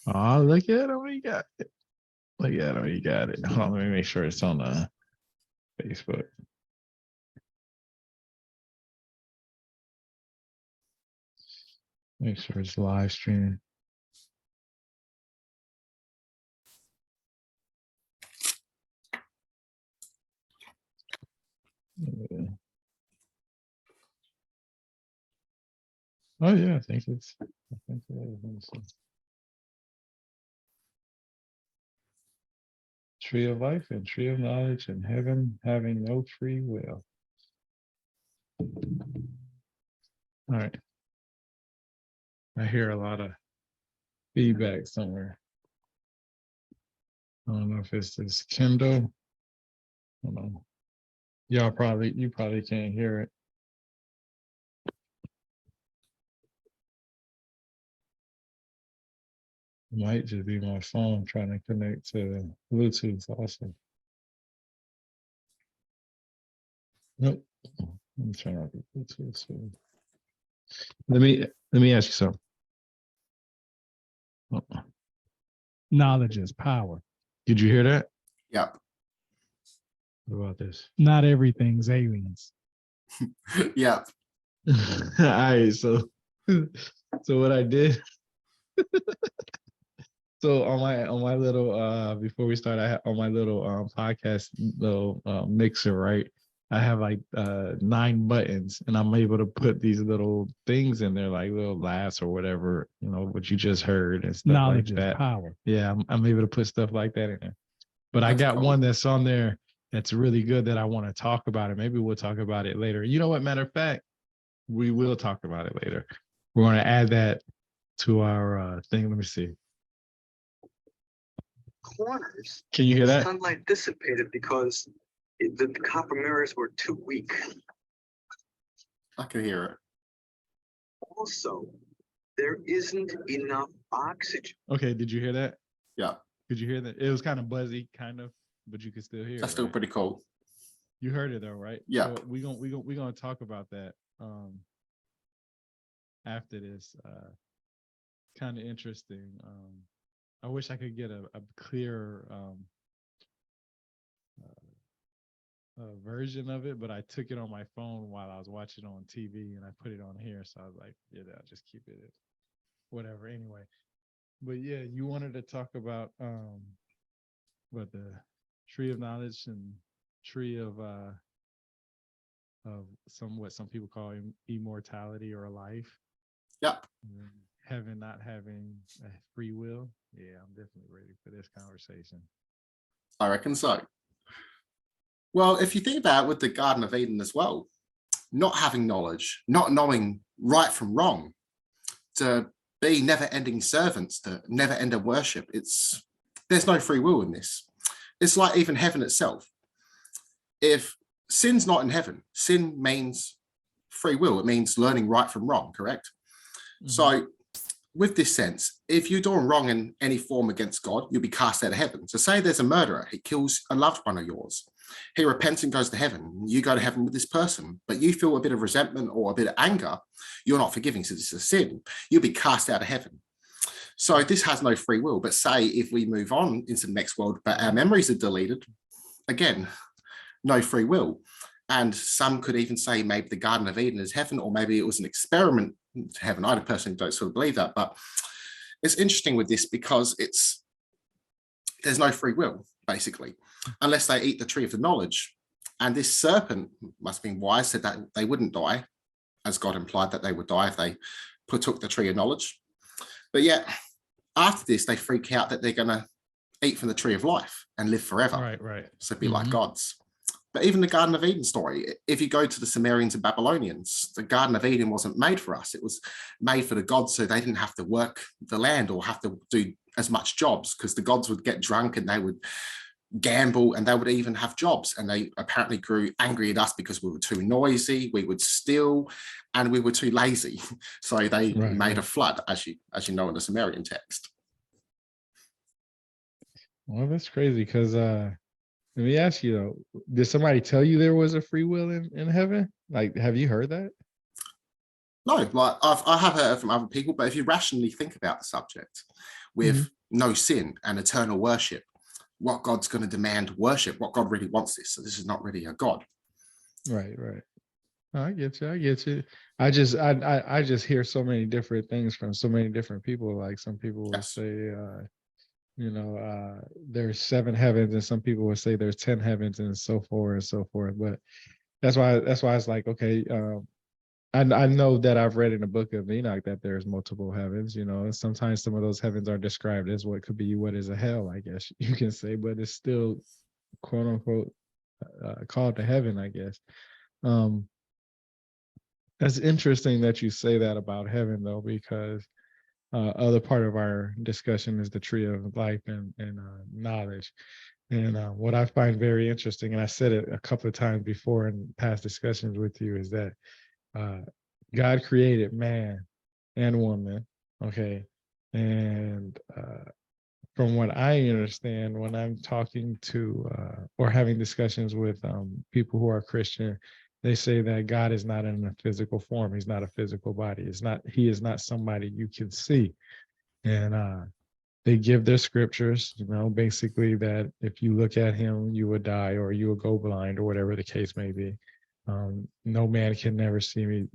Oh, look at him. He got it. Look at him. He got it. Hold on, let me make sure it's on Facebook. Make sure it's live streaming. Yeah. Oh yeah, I think it is. Let me see. Tree of life and tree of knowledge and heaven having no free will. All right. I hear a lot of feedback somewhere. I don't know if it's this Kindle. Hold on. You probably can't hear it. It might just be my phone trying to connect to Bluetooth also. Nope. Let me turn off the Bluetooth. So let me ask you something. Knowledge is power. Did you hear that? Yep. What about this? Not everything's aliens. Yep. All right, so what I did. So on my little before we start, I have on my little podcast little mixer, right? I have like 9 buttons, and I'm able to put these little things in there, like little laughs or whatever, what you just heard and stuff. Knowledge like that. Is power. Yeah, I'm able to put stuff like that in there. But that's I got cool. One that's on there that's really good that I want to talk about it. Maybe we'll talk about it later. You know what? Matter of fact, we will talk about it later. We're going to add that to our thing. Let me see. Corners. Can you hear that? Sunlight dissipated because the copper mirrors were too weak. I can hear it. Also, there isn't enough oxygen. Okay, did you hear that? Yeah. Did you hear that? It was kind of buzzy, but you could still hear it. That's still pretty cool. You heard it though, right? Yeah. So we're gonna talk about that after this. Kind of interesting. I wish I could get a clearer version of it, but I took it on my phone while I was watching on TV, and I put it on here. So I was like, yeah, I'll just keep it, whatever. Anyway, but yeah, you wanted to talk about what the tree of knowledge and tree of what some people call immortality or life. Yep. Heaven not having a free will. Yeah, I'm definitely ready for this conversation. I reckon so. Well, if you think about it with the Garden of Eden as well, not having knowledge, not knowing right from wrong, to be never-ending servants, to never-ending worship, there's no free will in this. It's like even heaven itself. If sin's not in heaven, sin means free will. It means learning right from wrong, correct? Mm-hmm. So with this sense, if you're doing wrong in any form against God, you'll be cast out of heaven. So say there's a murderer, he kills a loved one of yours. He repents and goes to heaven. You go to heaven with this person, but you feel a bit of resentment or a bit of anger. You're not forgiving, so this is a sin. You'll be cast out of heaven. So this has no free will. But say if we move on into the next world, but our memories are deleted, again, no free will. And some could even say maybe the Garden of Eden is heaven, or maybe it was an experiment to heaven. I personally don't sort of believe that, but it's interesting with this because there's no free will, basically, unless they eat the tree of the knowledge. And this serpent must have been wise, said that they wouldn't die, as God implied that they would die if they partook the tree of knowledge. But yet, after this, they freak out that they're going to eat from the tree of life and live forever. Right. So be like gods. But even the Garden of Eden story, if you go to the Sumerians and Babylonians, the Garden of Eden wasn't made for us. It was made for the gods so they didn't have to work the land or have to do as much jobs, because the gods would get drunk and they would gamble and they would even have jobs. And they apparently grew angry at us because we were too noisy, we would steal, and we were too lazy. So they made a flood, as you know in the Sumerian text. Well, that's crazy because let me ask you though, did somebody tell you there was a free will in heaven? Like, have you heard that? No, like I have heard from other people, but if you rationally think about the subject with no sin and eternal worship, what God's going to demand worship, what God really wants this. So this is not really a God. Right, right. I get you. I get you. I just hear so many different things from so many different people. Like some people will Yes. say, there's 7 heavens, and some people will say there's 10 heavens, and so forth and so forth. But that's why it's like, okay, I know that I've read in the book of Enoch that there's multiple heavens, and sometimes some of those heavens are described as what could be what is a hell, I guess you can say, but it's still quote unquote called to heaven, I guess. That's interesting that you say that about heaven, though, because other part of our discussion is the tree of life and knowledge. And what I find very interesting, and I said it a couple of times before in past discussions with you, is that God created man and woman, okay? And from what I understand, when I'm talking to or having discussions with people who are Christian, they say that God is not in a physical form. He's not a physical body. He is not somebody you can see. And they give their scriptures, basically that if you look at him, you would die or you would go blind or whatever the case may be. No man can never see me.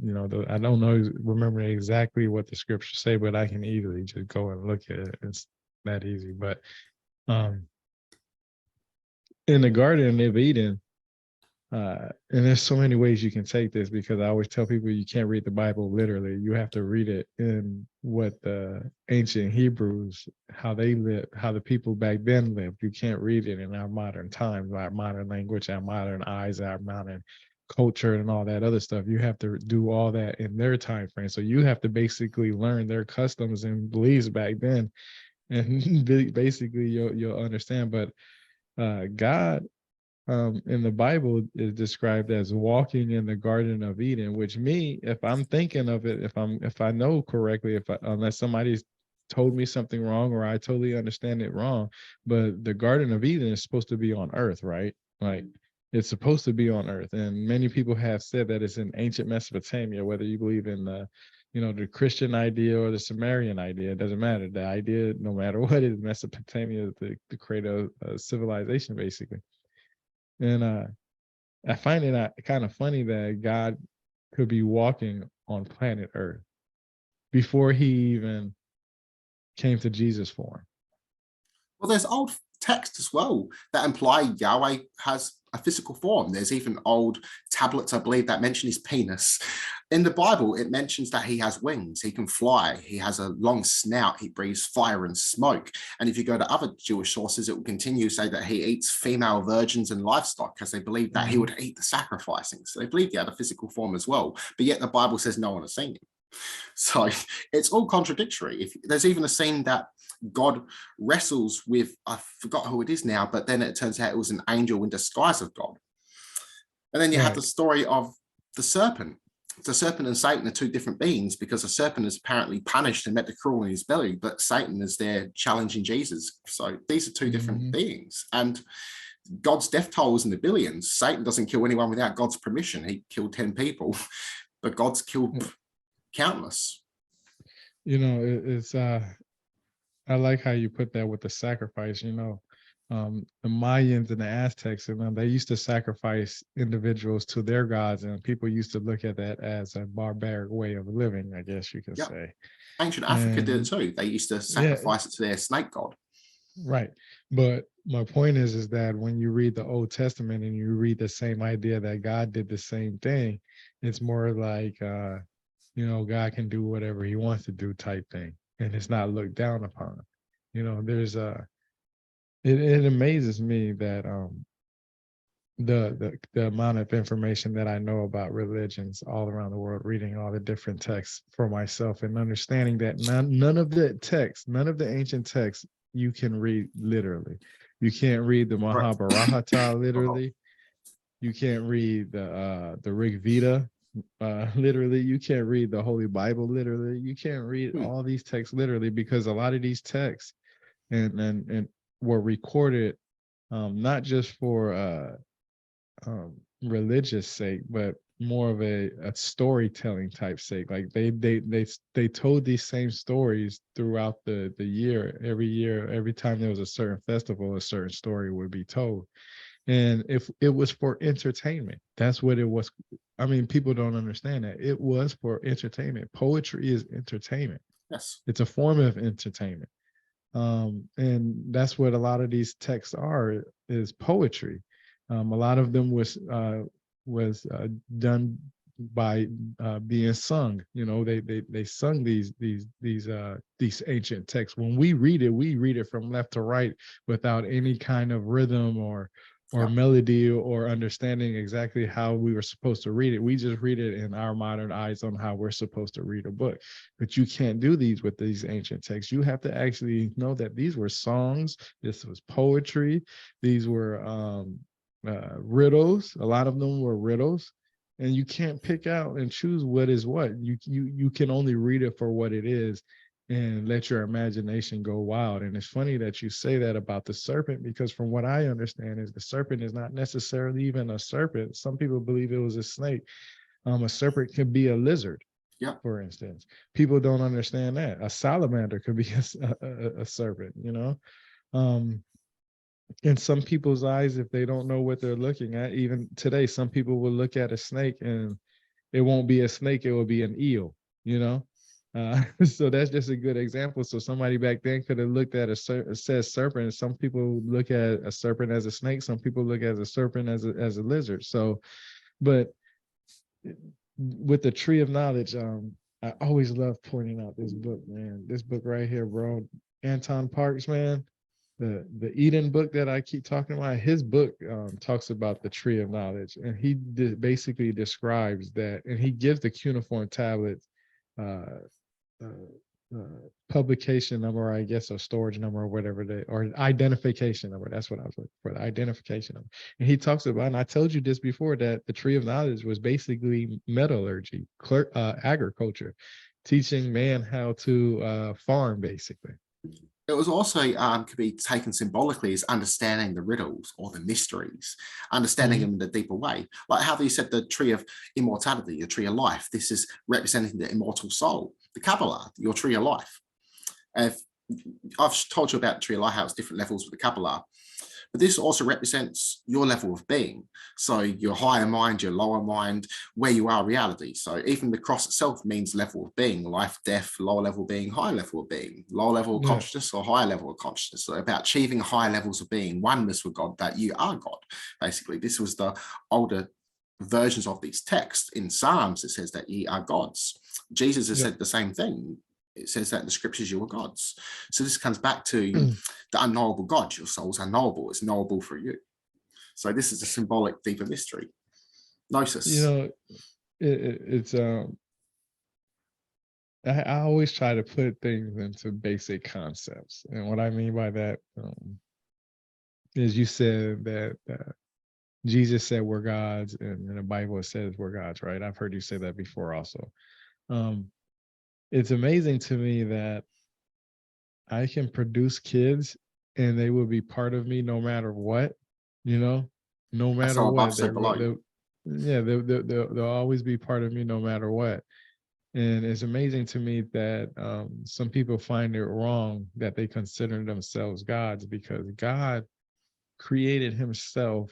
I don't remember exactly what the scriptures say, but I can easily just go and look at it. It's that easy. But in the Garden of Eden, and there's so many ways you can take this, because I always tell people you can't read the Bible literally. You have to read it in what the ancient Hebrews, how they lived, how the people back then lived. You can't read it in our modern times, our modern language, our modern eyes, our modern culture, and all that other stuff. You have to do all that in their time frame. So you have to basically learn their customs and beliefs back then, and basically you'll understand. But God in the Bible is described as walking in the Garden of Eden, which if I'm thinking of it, if I know correctly, unless somebody's told me something wrong or I totally understand it wrong, but the Garden of Eden is supposed to be on earth, right? Like it's supposed to be on earth. And many people have said that it's in ancient Mesopotamia, whether you believe in the Christian idea or the Sumerian idea, it doesn't matter. The idea, no matter what, is Mesopotamia to create a civilization, basically. And I find it kind of funny that God could be walking on planet Earth before he even came to Jesus form. Well, there's old texts as well that imply Yahweh has a physical form. There's even old tablets, I believe, that mention his penis. In the Bible, it mentions that he has wings, he can fly, he has a long snout, he breathes fire and smoke. And if you go to other Jewish sources, it will continue to say that he eats female virgins and livestock, because they believe that he would eat the sacrificing. So they believe he had a physical form as well. But yet the Bible says no one has seen him. So it's all contradictory. There's even a scene that God wrestles with, I forgot who it is now, but then it turns out it was an angel in disguise of God. And then you have the story of the serpent. The serpent and Satan are 2 different beings, because the serpent is apparently punished and met the crawl in his belly, but Satan is there challenging Jesus. So these are 2 different beings. And God's death toll is in the billions. Satan doesn't kill anyone without God's permission. He killed 10 people, but God's killed countless. It's I like how you put that with the sacrifice. The Mayans and the Aztecs, and they used to sacrifice individuals to their gods, and people used to look at that as a barbaric way of living, I guess you could say. Ancient Africa did it too. They used to sacrifice it to their snake god. Right. But my point is that when you read the Old Testament and you read the same idea that God did the same thing, it's more like, God can do whatever he wants to do type thing. And it's not looked down upon. There's it amazes me that the amount of information that I know about religions all around the world, reading all the different texts for myself and understanding that none of the ancient texts you can read literally. You can't read the Mahabharata literally. You can't read the Rig Veda literally. You can't read the Holy Bible literally. You can't read all these texts literally, because a lot of these texts and were recorded not just for religious sake, but more of a storytelling type sake. Like they told these same stories throughout the year. Every time there was a certain festival, a certain story would be told. And if it was for entertainment, that's what it was. I mean, people don't understand that. It was for entertainment. Poetry is entertainment. Yes. It's a form of entertainment. And that's what a lot of these texts are, is poetry. A lot of them was done by being sung. You know, they sung these ancient texts. When we read it from left to right without any kind of rhythm or melody or understanding exactly how we were supposed to read it. We just read it in our modern eyes on how we're supposed to read a book. But you can't do these with these ancient texts. You have to actually know that these were songs. This was poetry. These were riddles. A lot of them were riddles. And you can't pick out and choose what is what. You can only read it for what it is and let your imagination go wild. And it's funny that you say that about the serpent, because from what I understand is the serpent is not necessarily even a serpent. Some people believe it was a snake. A serpent could be a lizard, for instance. People don't understand that. A salamander could be a serpent, you know? In some people's eyes, if they don't know what they're looking at, even today, some people will look at a snake and it won't be a snake, it will be an eel, you know? So that's just a good example. So somebody back then could have looked at says serpent. Some people look at a serpent as a snake. Some people look at a serpent as a lizard. So, but with the tree of knowledge, I always love pointing out this book, man. This book right here, bro. Anton Parks, man. The Eden book that I keep talking about, his book talks about the tree of knowledge, and he basically describes that, and he gives the cuneiform tablets publication number, I guess, or storage number, or whatever or identification number. That's what I was looking for, the identification number. And he talks about, and I told you this before, that the tree of knowledge was basically metallurgy, agriculture, teaching man how to farm, basically. It was also could be taken symbolically as understanding the riddles or the mysteries, understanding them in a deeper way. Like how you said the tree of immortality, the tree of life. This is representing the immortal soul. The Kabbalah, your tree of life. I've told you about the tree of life, how it's different levels with the Kabbalah. But this also represents your level of being. So your higher mind, your lower mind, where you are reality. So even the cross itself means level of being, life, death, lower level being, higher level of being, lower level of consciousness or higher level of consciousness. So about achieving higher levels of being, oneness with God, that you are God. Basically, this was the older versions of these texts. In Psalms, it says that ye are gods. Jesus has said the same thing. It says that in the scriptures you are gods. So this comes back to the unknowable God. Your soul's unknowable. It's knowable for you. So this is a symbolic, deeper mystery. Gnosis. You know, it's I always try to put things into basic concepts, and what I mean by that is, you said that Jesus said we're gods, and in the Bible it says we're gods, right? I've heard you say that before also. It's amazing to me that I can produce kids and they will be part of me no matter what, you know, no matter what. They'll always be part of me no matter what. And it's amazing to me that some people find it wrong that they consider themselves gods, because God created himself,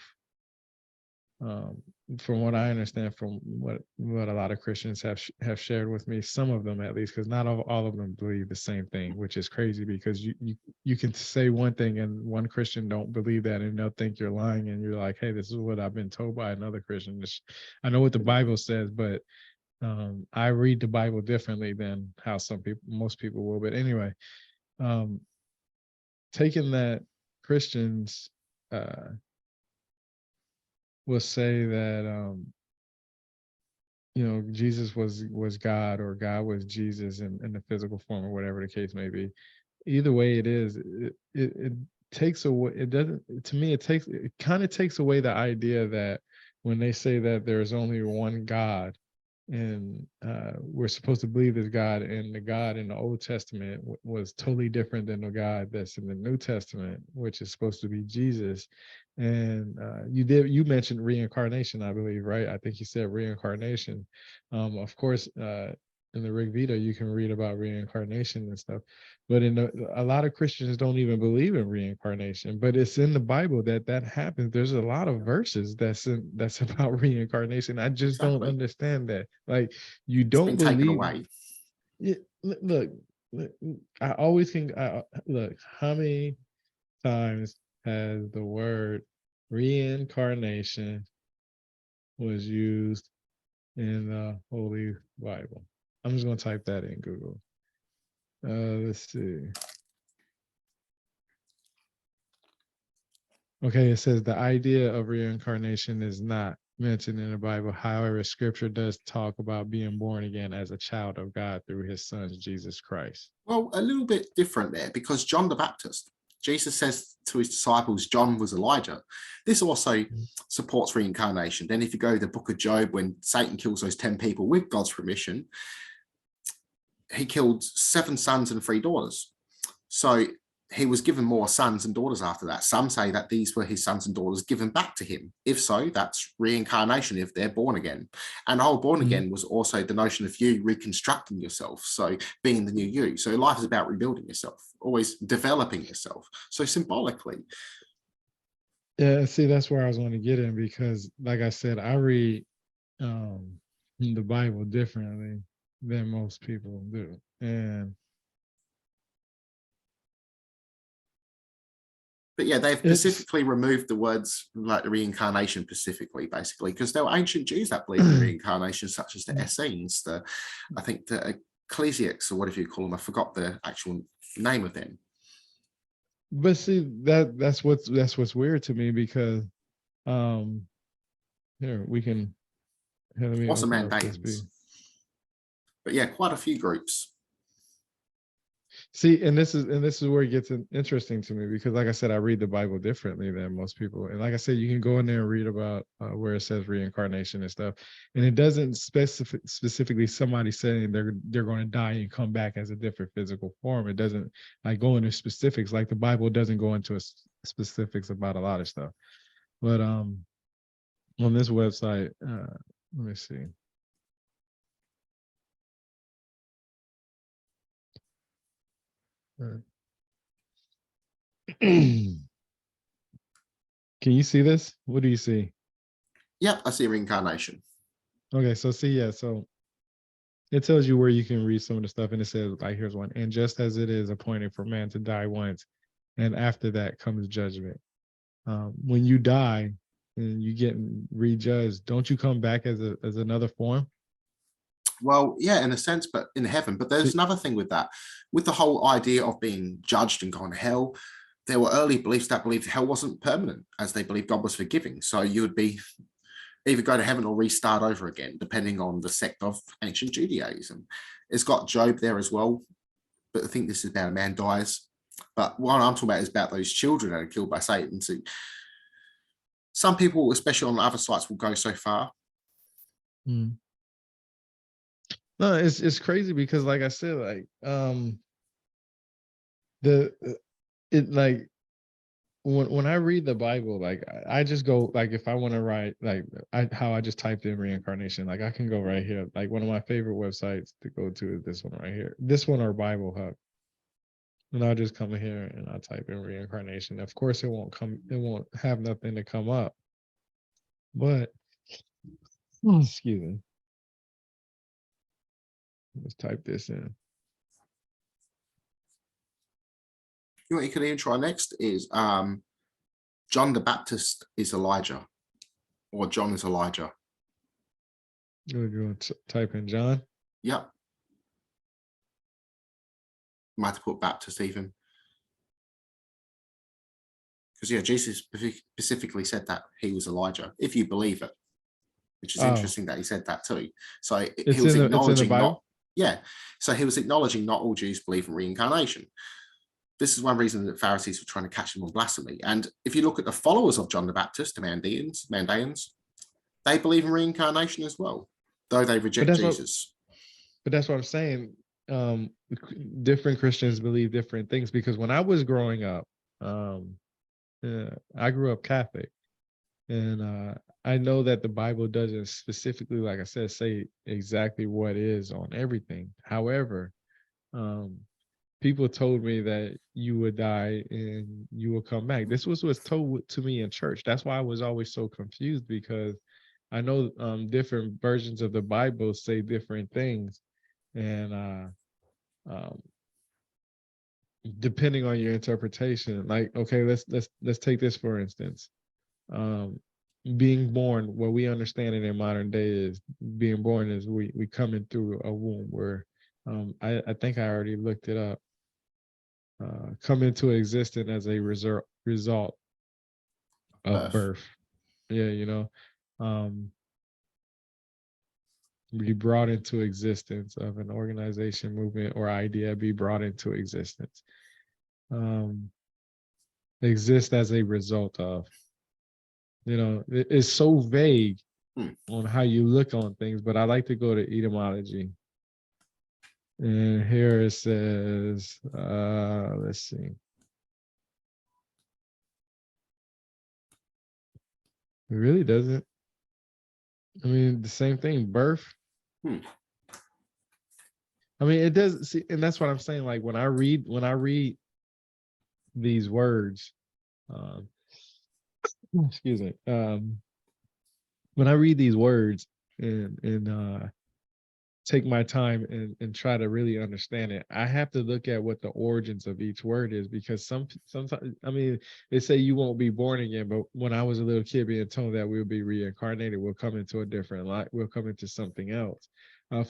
from what I understand, from what a lot of Christians have shared with me, some of them at least, because not all of them believe the same thing, which is crazy, because you can say one thing and one Christian don't believe that, and they'll think you're lying, and you're like, hey, this is what I've been told by another Christian. I know what the Bible says, but I read the Bible differently than how most people will. But anyway, taking that, Christians will say that Jesus was God, or God was Jesus in the physical form, or whatever the case may be. Either way it is, it takes away, it doesn't, to me, it kind of takes away the idea that when they say that there's only one God, we're supposed to believe this God, and the God in the Old Testament was totally different than the God that's in the New Testament, which is supposed to be Jesus. And you mentioned reincarnation, I believe, right? I think you said reincarnation. Of course, in the Rig Veda, you can read about reincarnation and stuff, but a lot of Christians don't even believe in reincarnation. But it's in the Bible that happens. There's a lot of verses that's about reincarnation. I just don't Exactly. understand that. Like, you It's don't been taken believe. away. Yeah, look, I always think. Look, how many times has the word reincarnation was used in the Holy Bible? I'm just going to type that in Google. Let's see. Okay, it says the idea of reincarnation is not mentioned in the Bible. However, scripture does talk about being born again as a child of God through his son, Jesus Christ. Well, a little bit different there, because John the Baptist, Jesus says to his disciples, John was Elijah. This also supports reincarnation. Then if you go to the book of Job, when Satan kills those 10 people with God's permission, he killed 7 sons and 3 daughters. So he was given more sons and daughters after that. Some say that these were his sons and daughters given back to him. If so, that's reincarnation if they're born again. And the whole born again was also the notion of you reconstructing yourself. So being the new you. So life is about rebuilding yourself, always developing yourself. So symbolically. Yeah, see, that's where I was going to get in, because like I said, I read the Bible differently than most people do. But yeah, they've specifically removed the words like the reincarnation specifically, basically, because there were ancient Jews that believed in reincarnation, such as the Essenes, I think the Ecclesiastics, or whatever you call them. I forgot the actual name of them. But see, that's what's weird to me, because here we can let me Also open up this Mandaeans. But yeah, quite a few groups. See, and this is where it gets interesting to me, because like I said, I read the Bible differently than most people. And like I said, you can go in there and read about where it says reincarnation and stuff, and it doesn't specifically somebody saying they're going to die and come back as a different physical form. It doesn't like go into specifics. Like the Bible doesn't go into specifics about a lot of stuff. But on this website, let me see. Can you see this? What do you see? Yep, I see reincarnation. Okay, so see, yeah, so it tells you where you can read some of the stuff, and it says, like, here's one. And just as it is appointed for man to die once, and after that comes judgment. When you die and you get rejudged, don't you come back as another form? Well, yeah, in a sense, but in heaven. But there's another thing with that. With the whole idea of being judged and going to hell, there were early beliefs that believed hell wasn't permanent, as they believed God was forgiving. So you would be either go to heaven or restart over again, depending on the sect of ancient Judaism. It's got Job there as well, but I think this is about a man dies. But what I'm talking about is about those children that are killed by Satan. So some people, especially on other sites, will go so far. No, it's crazy, because like I said, like when I read the Bible, like I just go, like, if I want to write, like how I just typed in reincarnation, like I can go right here. Like one of my favorite websites to go to is this one right here. This one, or Bible Hub. And I'll just come here and I'll type in reincarnation. Of course, it won't have nothing to come up. But excuse me. Let's type this in. You know what you can even try next is John the Baptist is Elijah, or John is Elijah. You want to type in John? Yep. Might have to put Baptist even. Because yeah, Jesus specifically said that he was Elijah, if you believe it, which is interesting that he said that too. So he was acknowledging not, yeah. So he was acknowledging not all Jews believe in reincarnation. This is one reason that Pharisees were trying to catch him on blasphemy. And if you look at the followers of John the Baptist, the Mandaeans, they believe in reincarnation as well. though they reject Jesus. But that's what I'm saying. Different Christians believe different things, because when I was growing up, I grew up Catholic, and I know that the Bible doesn't specifically, like I said, say exactly what is on everything. However, people told me that you would die and you will come back. This was what's told to me in church. That's why I was always so confused, because I know different versions of the Bible say different things, and depending on your interpretation, like, okay, let's take this for instance. Being born, what we understand it in modern day is being born is we coming through a womb where I think I already looked it up. Come into existence as a result of birth. Yeah, be brought into existence of an organization, movement, or idea, be brought into existence. Exist as a result of. It's so vague on how you look on things, but I like to go to etymology. And here it says, let's see. It really doesn't. I mean, the same thing, birth. I mean, it does. See, and that's what I'm saying. Like when I read these words, excuse me. When I read these words and take my time and try to really understand it, I have to look at what the origins of each word is, because sometimes, I mean, they say you won't be born again, but when I was a little kid being told that we'll be reincarnated, we'll come into a different life, we'll come into something else.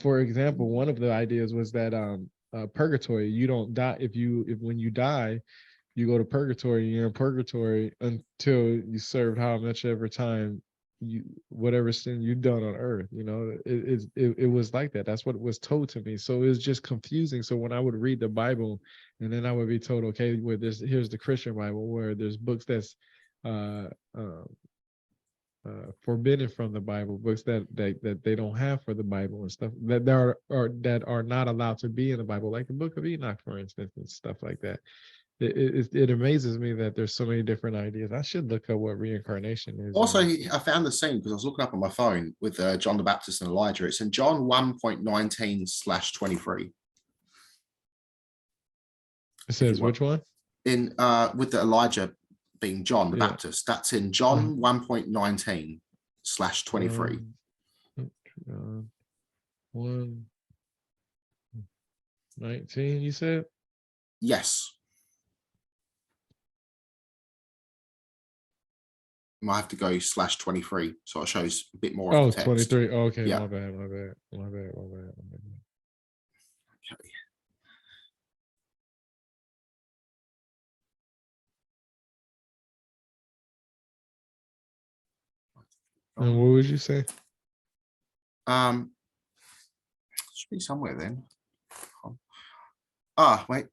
For example, one of the ideas was that purgatory, you don't die if when you die, you go to purgatory, you're in purgatory until you served how much ever time whatever sin you've done on earth. It was like that. That's what was told to me. So it was just confusing. So when I would read the Bible and then I would be told, okay, here's the Christian Bible, where there's books that's forbidden from the Bible, books that they don't have for the Bible, and stuff that are not allowed to be in the Bible, like the Book of Enoch, for instance, and stuff like that. It amazes me that there's so many different ideas. I should look up what reincarnation is. Also, I found the same because I was looking up on my phone with John the Baptist and Elijah. It's in John 1.19/23. It says which one? In with the Elijah being John the Baptist. That's in John 1.19/23. 1:19, you said? Yes. Might have to go /23, so it shows a bit more of the text. 23. Oh, okay, yeah. My bad. Okay. And what would you say? Should be somewhere then. Wait.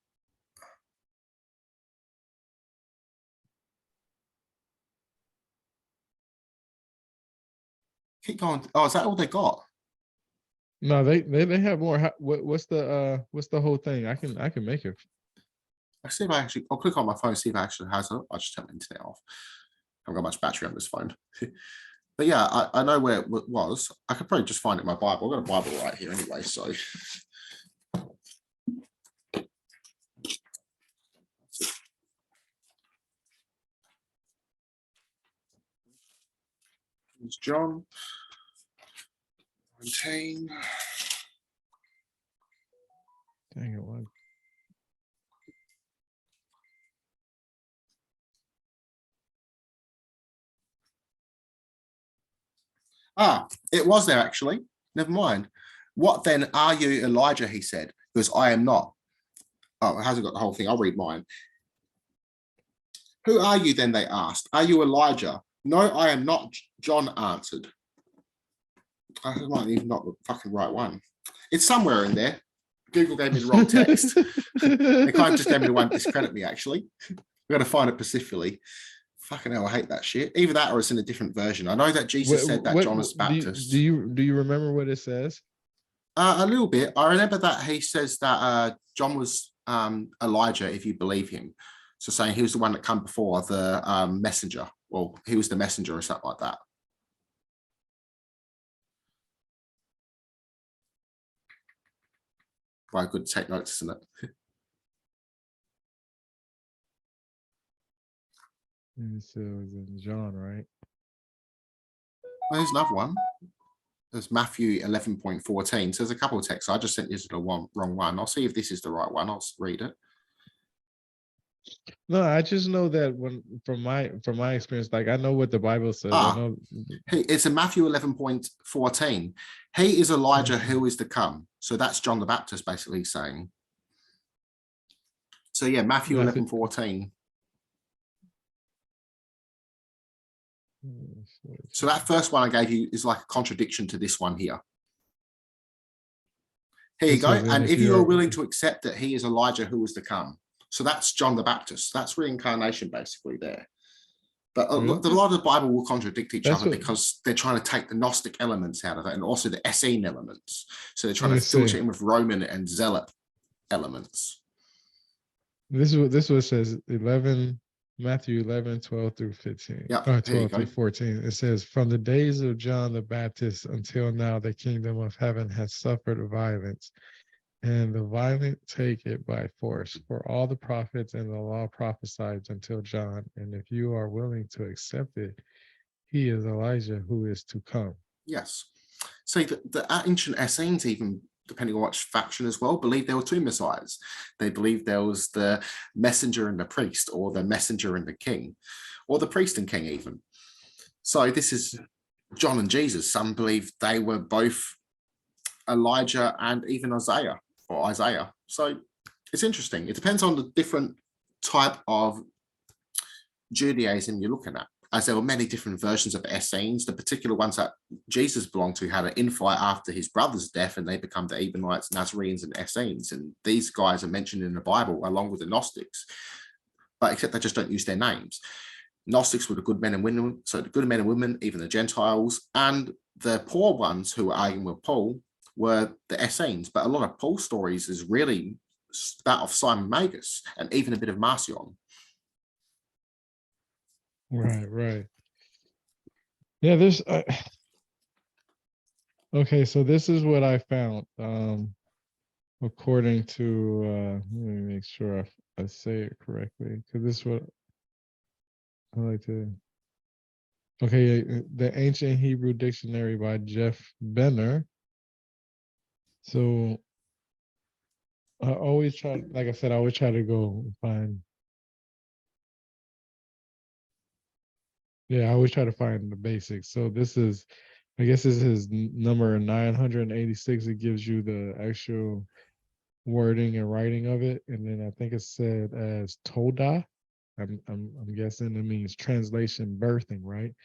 Keep going. Oh, is that all they got? No, they have more. What's the whole thing? I can make it. I'll see if I'll click on my phone, see if it actually has it. I'll just turn the internet off. I haven't got much battery on this phone. But yeah, I know where it was. I could probably just find it in my Bible. I've got a Bible right here anyway, so. It's John 19. Dang it, what? It was there actually. Never mind. What then are you, Elijah? He said, because I am not. Oh, it hasn't got the whole thing. I'll read mine. Who are you then? They asked. Are you Elijah? No, I am not. John answered. I might even not the fucking right one. It's somewhere in there. Google gave me the wrong text. They kind of just gave me the one to discredit me, actually. We've got to find it specifically. Fucking hell, I hate that shit. Either that or it's in a different version. I know that Jesus said that John was Baptist. Do you remember what it says? A little bit. I remember that he says that John was Elijah, if you believe him. So saying he was the one that come before the messenger. Well, he was the messenger or something like that. Quite good to take notes, isn't it? So it was in John, right? Well, here's another one. There's Matthew 11.14. So there's a couple of texts. I just sent you to the wrong one. I'll see if this is the right one. I'll read it. No, I just know that when from my experience, like I know what the Bible says. I know it's in Matthew 11.14. He is Elijah who is to come. So that's John the Baptist basically saying. So yeah, Matthew 11.14. So that first one I gave you is like a contradiction to this one here. Here you go. And if you are willing to accept that he is Elijah who is to come. So that's John the Baptist. That's reincarnation basically there. But a lot of the Bible will contradict each other because they're trying to take the Gnostic elements out of it and also the Essene elements. So they're trying to filter it in with Roman and Zealot elements. This is what it says, Matthew 11, 12 through 15. Yeah, 12 through 14. It says, from the days of John the Baptist until now, the kingdom of heaven has suffered violence, and the violent take it by force. For all the prophets and the law prophesied until John. And if you are willing to accept it, he is Elijah who is to come. Yes. So the ancient Essenes, even depending on which faction as well, believed there were two messiahs. They believed there was the messenger and the priest, or the messenger and the king, or the priest and king even. So this is John and Jesus. Some believe they were both Elijah and even Isaiah. So it's interesting. It depends on the different type of Judaism you're looking at, as there were many different versions of Essenes. The particular ones that Jesus belonged to had an infight after his brother's death, and they become the Ebionites, Nazarenes, and Essenes. And these guys are mentioned in the Bible along with the Gnostics, but except they just don't use their names. Gnostics were the good men and women, so the good men and women, even the Gentiles, and the poor ones who were arguing with Paul were the Essenes. But a lot of Paul's stories is really that of Simon Magus and even a bit of Marcion. Right. Yeah, there's okay, so this is what I found. According to let me make sure I say it correctly, because this is what I like to. Okay, the Ancient Hebrew Dictionary by Jeff Benner. So I always try, like I said, I always try to go find. Yeah, I always try to find the basics. So this is, I guess this is number 986. It gives you the actual wording and writing of it. And then I think it's said as Toda. I'm guessing it means translation, birthing, right?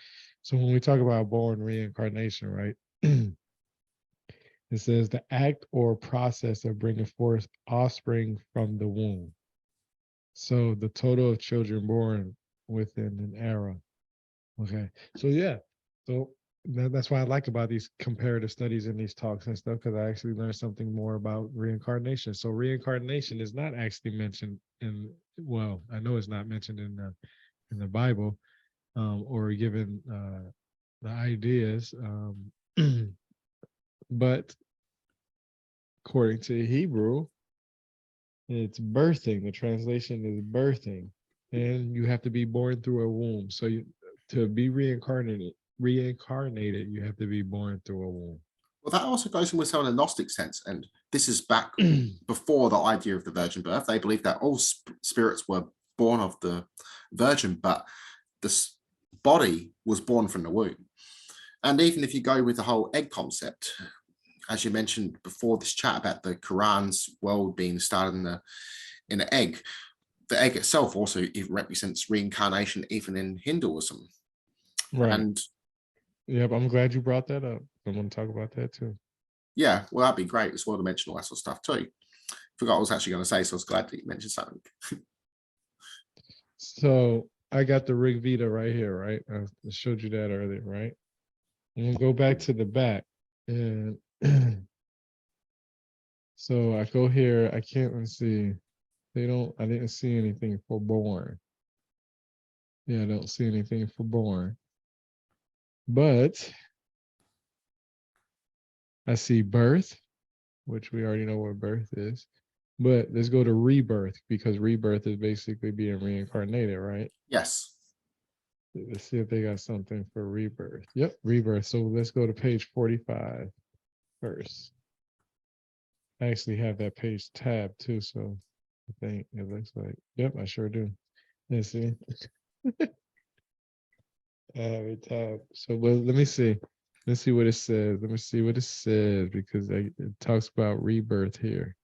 So when we talk about born reincarnation, right? It says the act or process of bringing forth offspring from the womb. So the total of children born within an era. Okay, so yeah, so that's what I like about these comparative studies and these talks and stuff, because I actually learned something more about reincarnation. So reincarnation is not actually mentioned in, well, I know it's not mentioned in the Bible, or given the ideas, but according to Hebrew, it's birthing. The translation is birthing, and you have to be born through a womb. So to be reincarnated, you have to be born through a womb. Well, that also goes in with some of the Gnostic sense, and this is back before the idea of the virgin birth. They believed that all spirits were born of the virgin, but the body was born from the womb. And even if you go with the whole egg concept, as you mentioned before this chat about the Quran's world being started in an egg, the egg itself also it represents reincarnation, even in Hinduism. Right. And yep, I'm glad you brought that up. I want to talk about that too. Yeah, well, that'd be great as well to mention all that sort of stuff too. Forgot what I was actually going to say, so I was glad that you mentioned something. So I got the Rig Veda right here, right? I showed you that earlier, right? And we'll go back to the back. And so I go here, I can't, let's see. I didn't see anything for born. Yeah, I don't see anything for born. But I see birth, which we already know what birth is. But let's go to rebirth, because rebirth is basically being reincarnated, right? Yes. Let's see if they got something for rebirth. Yep, rebirth. So let's go to page 45 first. I actually have that page tab too, so I think it looks like, yep, I sure do. Let's see. I have a tab. So well, let me see. Let's see what it says. Let me see what it says, because it talks about rebirth here.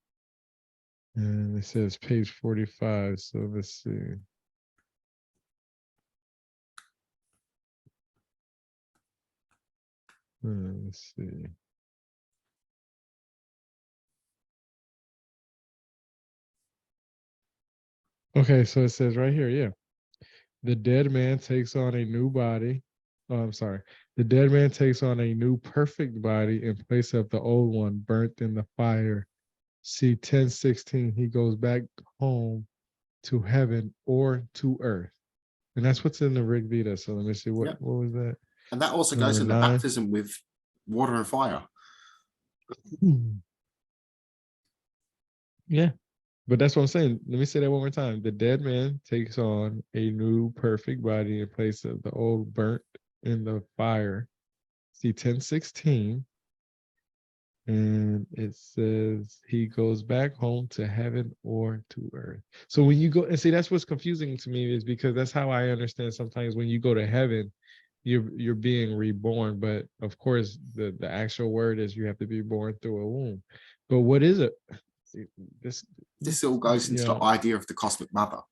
And it says page 45. So let's see. Let's see. Okay, so it says right here, yeah. The dead man takes on a new body. Oh, I'm sorry. The dead man takes on a new perfect body in place of the old one burnt in the fire. See 10:16. He goes back home to heaven or to earth. And that's what's in the Rig Veda. So let me see, what was that? And that also Number goes into 9. baptism with water and fire. Yeah. But that's what I'm saying. Let me say that one more time. The dead man takes on a new perfect body in place of the old burnt in the fire. See 10:16. And it says he goes back home to heaven or to earth. So when you go, and see, that's what's confusing to me, is because that's how I understand sometimes when you go to heaven, you're being reborn. But of course, the actual word is you have to be born through a womb. But what is it? This all goes into the idea of the cosmic mother,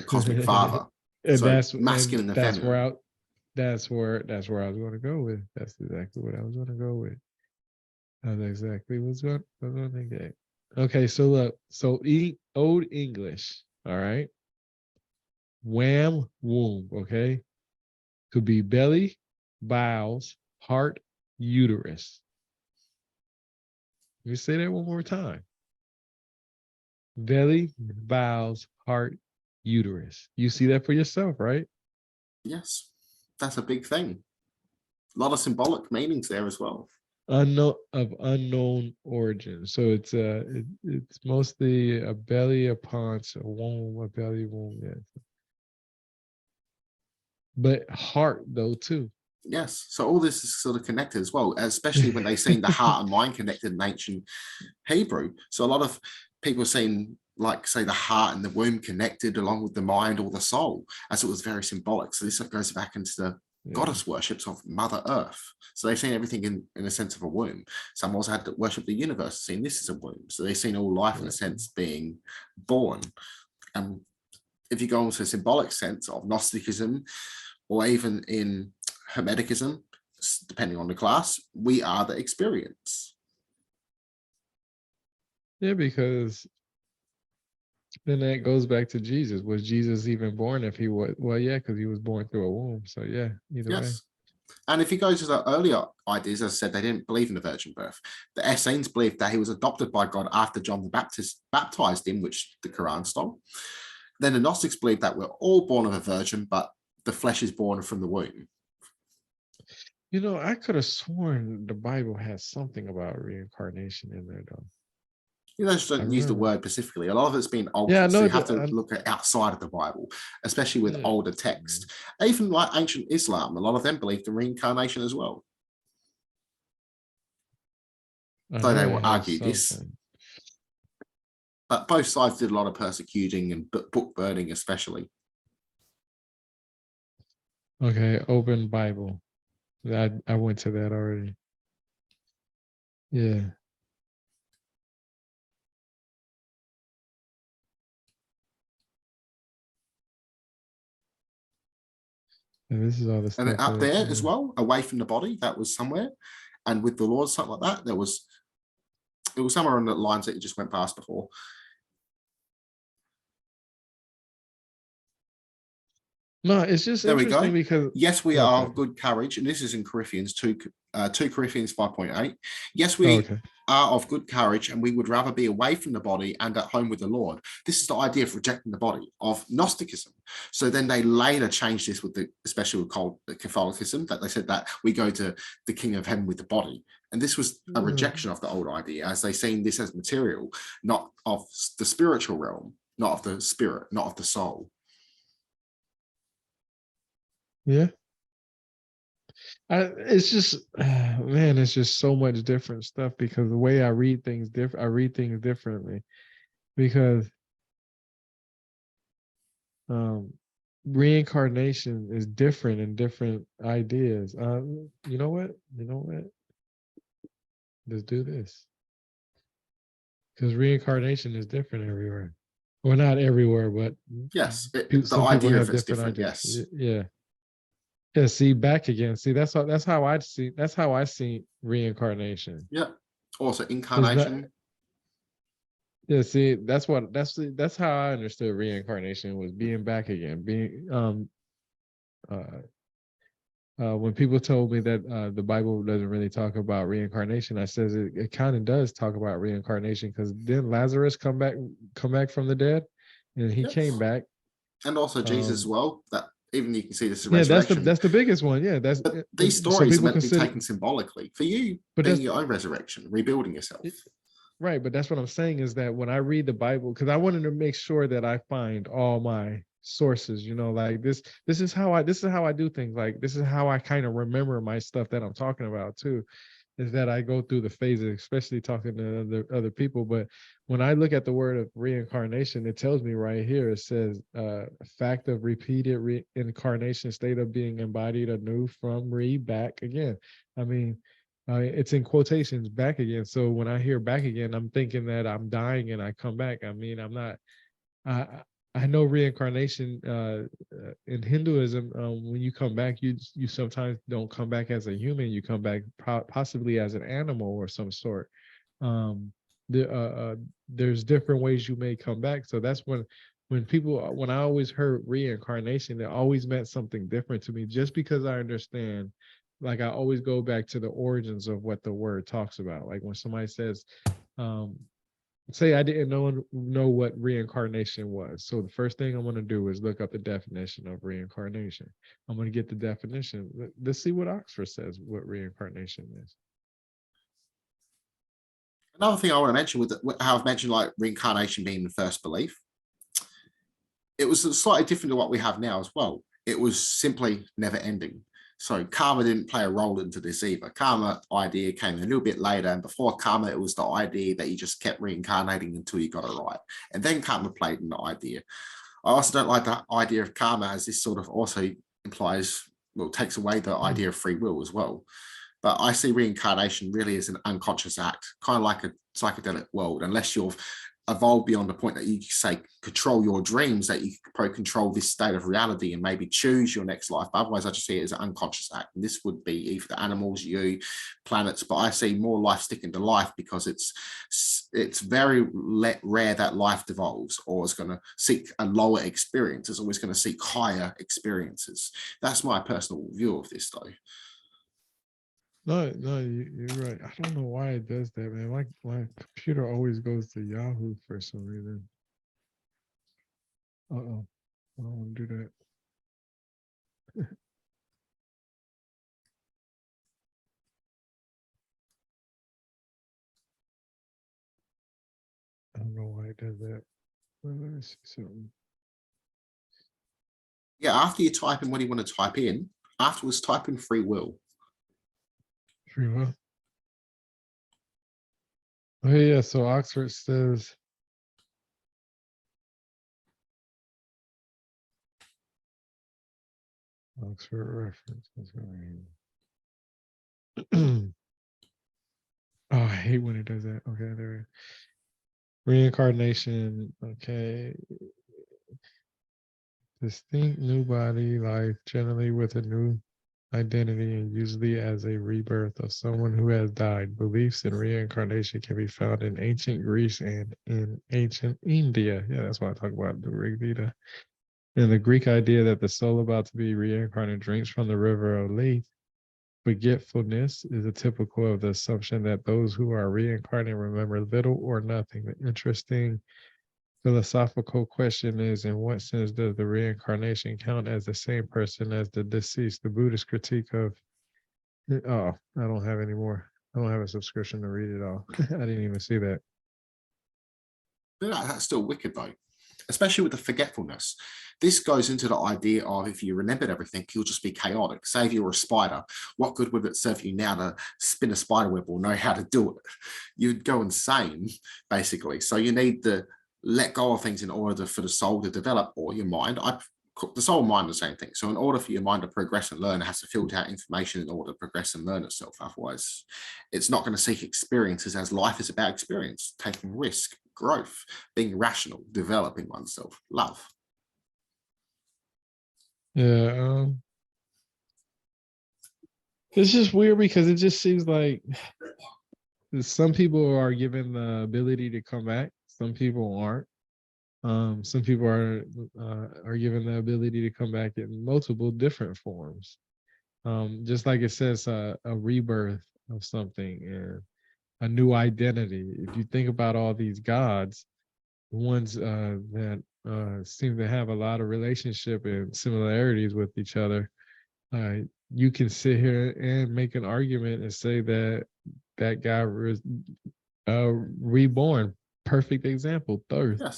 cosmic father. And so masculine and that's feminine. that's where I was going to go with. That's exactly what I was going to go with. That's exactly what's going to get. Okay, so look, Old English, all right? Wham, womb, okay? Could be belly, bowels, heart, uterus. Let me say that one more time. Belly, bowels, heart, uterus. You see that for yourself, right? Yes, that's a big thing. A lot of symbolic meanings there as well. Unknown origin. So it's mostly a belly, a paunch, a womb, a belly, womb. Yeah. But heart though too. Yes, so all this is sort of connected as well, especially when they seen the heart and mind connected in ancient Hebrew. So a lot of people seen, like, say, the heart and the womb connected along with the mind or the soul, as it was very symbolic. So this goes back into the goddess worships of Mother Earth. So they've seen everything in a sense of a womb. Some also had to worship the universe, seeing this as a womb. So they've seen all life in a sense being born. And if you go into a symbolic sense of Gnosticism, or even in Hermeticism, depending on the class, we are the experience. Yeah, because then that goes back to Jesus. Was Jesus even born if he was? Well, yeah, because he was born through a womb. So yeah, either way. And if you go to the earlier ideas, as I said, they didn't believe in the virgin birth. The Essenes believed that he was adopted by God after John the Baptist baptized him, which the Quran stole. Then the Gnostics believed that we're all born of a virgin, but the flesh is born from the womb. You know, I could have sworn the Bible has something about reincarnation in there, though. You just don't use the word specifically. A lot of it's been altered, Yeah, no, so you have to look at outside of the Bible, especially with older text. Even like ancient Islam, a lot of them believed in reincarnation as well. Though they will argue this. But both sides did a lot of persecuting and book burning, especially. Okay, open Bible. I went to that already. Yeah. And this is all the stuff. And up there as well, away from the body, that was somewhere. And with the Lord, something like that, it was somewhere on the lines that you just went past before. No, it's just There we go. interesting because Yes, we are okay. of good courage, and this is in Corinthians 2 Corinthians 5.8. Yes, Oh, we okay. are of good courage, and we would rather be away from the body and at home with the Lord. This is the idea of rejecting the body, of Gnosticism. So then they later changed this with especially with Catholicism, that they said that we go to the King of Heaven with the body. And this was a rejection of the old idea, as they seen this as material, not of the spiritual realm, not of the spirit, not of the soul. Yeah. It's just man, it's just so much different stuff because the way I read things different, I read things differently because um reincarnation is different in different ideas. You know what? You know what? Let's do this. Because reincarnation is different everywhere. Well, not everywhere, but Yes, the some people idea of have it's different different. ideas. Yes. Yeah. Yeah, see, back again. See, that's how I see reincarnation. Yeah. Also, Because that incarnation. yeah, see, that's how I understood reincarnation was being back again. Being uh when people told me that the Bible doesn't really talk about reincarnation, I says it kind of does talk about reincarnation because then Lazarus come back from the dead, and he came Yes. back. And also Jesus as well. That even you can see this Yeah, resurrection. that's the biggest one. Yeah, But these some stories are people meant to be consider, taken symbolically for you but being that's your own resurrection, rebuilding yourself. right. But that's what I'm saying is that when I read the Bible, because I wanted to make sure that I find all my sources, like this is how I do things. Like this is how I kind of remember my stuff that I'm talking about too. Is that I go through the phases, especially talking to other people. But when I look at the word of reincarnation, it tells me right here, it says fact of repeated reincarnation, state of being embodied anew from back again. I mean, it's in quotations, back again. So when I hear back again, I'm thinking that I'm dying and I come back. I mean, I'm not. I I know reincarnation in Hinduism. When you come back, you sometimes don't come back as a human. You come back possibly as an animal or some sort. Um, there's different ways you may come back. So that's when I always heard reincarnation, it always meant something different to me. Just because I understand, like I always go back to the origins of what the word talks about. Like when somebody says, um, say I didn't know what reincarnation was. So the first thing I'm going to do is look up the definition of reincarnation. I'm going to get the definition. Let's see what Oxford says what reincarnation is. Another thing I want to mention with how I've mentioned like reincarnation being the first belief, it was slightly different to what we have now as well. It was simply never ending. So karma didn't play a role into this either. Karma idea came a little bit later, and before karma, it was the idea that you just kept reincarnating until you got it right. And then karma played in the idea. I also don't like the idea of karma, as this sort of also implies, well, takes away the idea of free will as well. But I see reincarnation really as an unconscious act, kind of like a psychedelic world, unless you've evolved beyond the point that you say control your dreams, that you can probably control this state of reality and maybe choose your next life. But otherwise, I just see it as an unconscious act. And this would be either the animals, you, planets, but I see more life sticking to life because it's very rare that life devolves or is going to seek a lower experience. It's always going to seek higher experiences. That's my personal view of this, though. No, you're right. I don't know why it does that, man. My computer always goes to Yahoo for some reason. Uh-oh. I don't want to do that. I don't know why it does that. Well, let me see something. Yeah, after you type in what you want to type in, afterwards type in free will. Free will. Oh yeah, so Oxford says Oxford reference. Oh, I hate when it does that. Okay, there. Reincarnation. Okay. Distinct new body, life, generally with a new identity and usually as a rebirth of someone who has died. Beliefs in reincarnation can be found in ancient Greece and in ancient India. Yeah, that's why I talk about the Rig Veda. And the Greek idea that the soul about to be reincarnated drinks from the river of life, forgetfulness is a typical of the assumption that those who are reincarnated remember little or nothing. The interesting philosophical question is, in what sense does the reincarnation count as the same person as the deceased? The Buddhist critique of, oh, I don't have any more. I don't have a subscription to read it all. I didn't even see that. But that's still wicked though, especially with the forgetfulness. This goes into the idea of if you remembered everything, you'll just be chaotic. Say if you were a spider, what good would it serve you now to spin a spider web or know how to do it? You'd go insane, basically. So you need to let go of things in order for the soul to develop, or your mind. The soul and mind are the same thing. So in order for your mind to progress and learn, it has to filter out information in order to progress and learn itself. Otherwise, it's not going to seek experiences, as life is about experience, taking risk, growth, being rational, developing oneself, love. Yeah. It's just weird because it just seems like some people are given the ability to come back. Some people aren't. Some people are given the ability to come back in multiple different forms. Just like it says, a rebirth of something and a new identity. If you think about all these gods, the ones that seem to have a lot of relationship and similarities with each other, you can sit here and make an argument and say that that guy was reborn. Perfect example. Yes.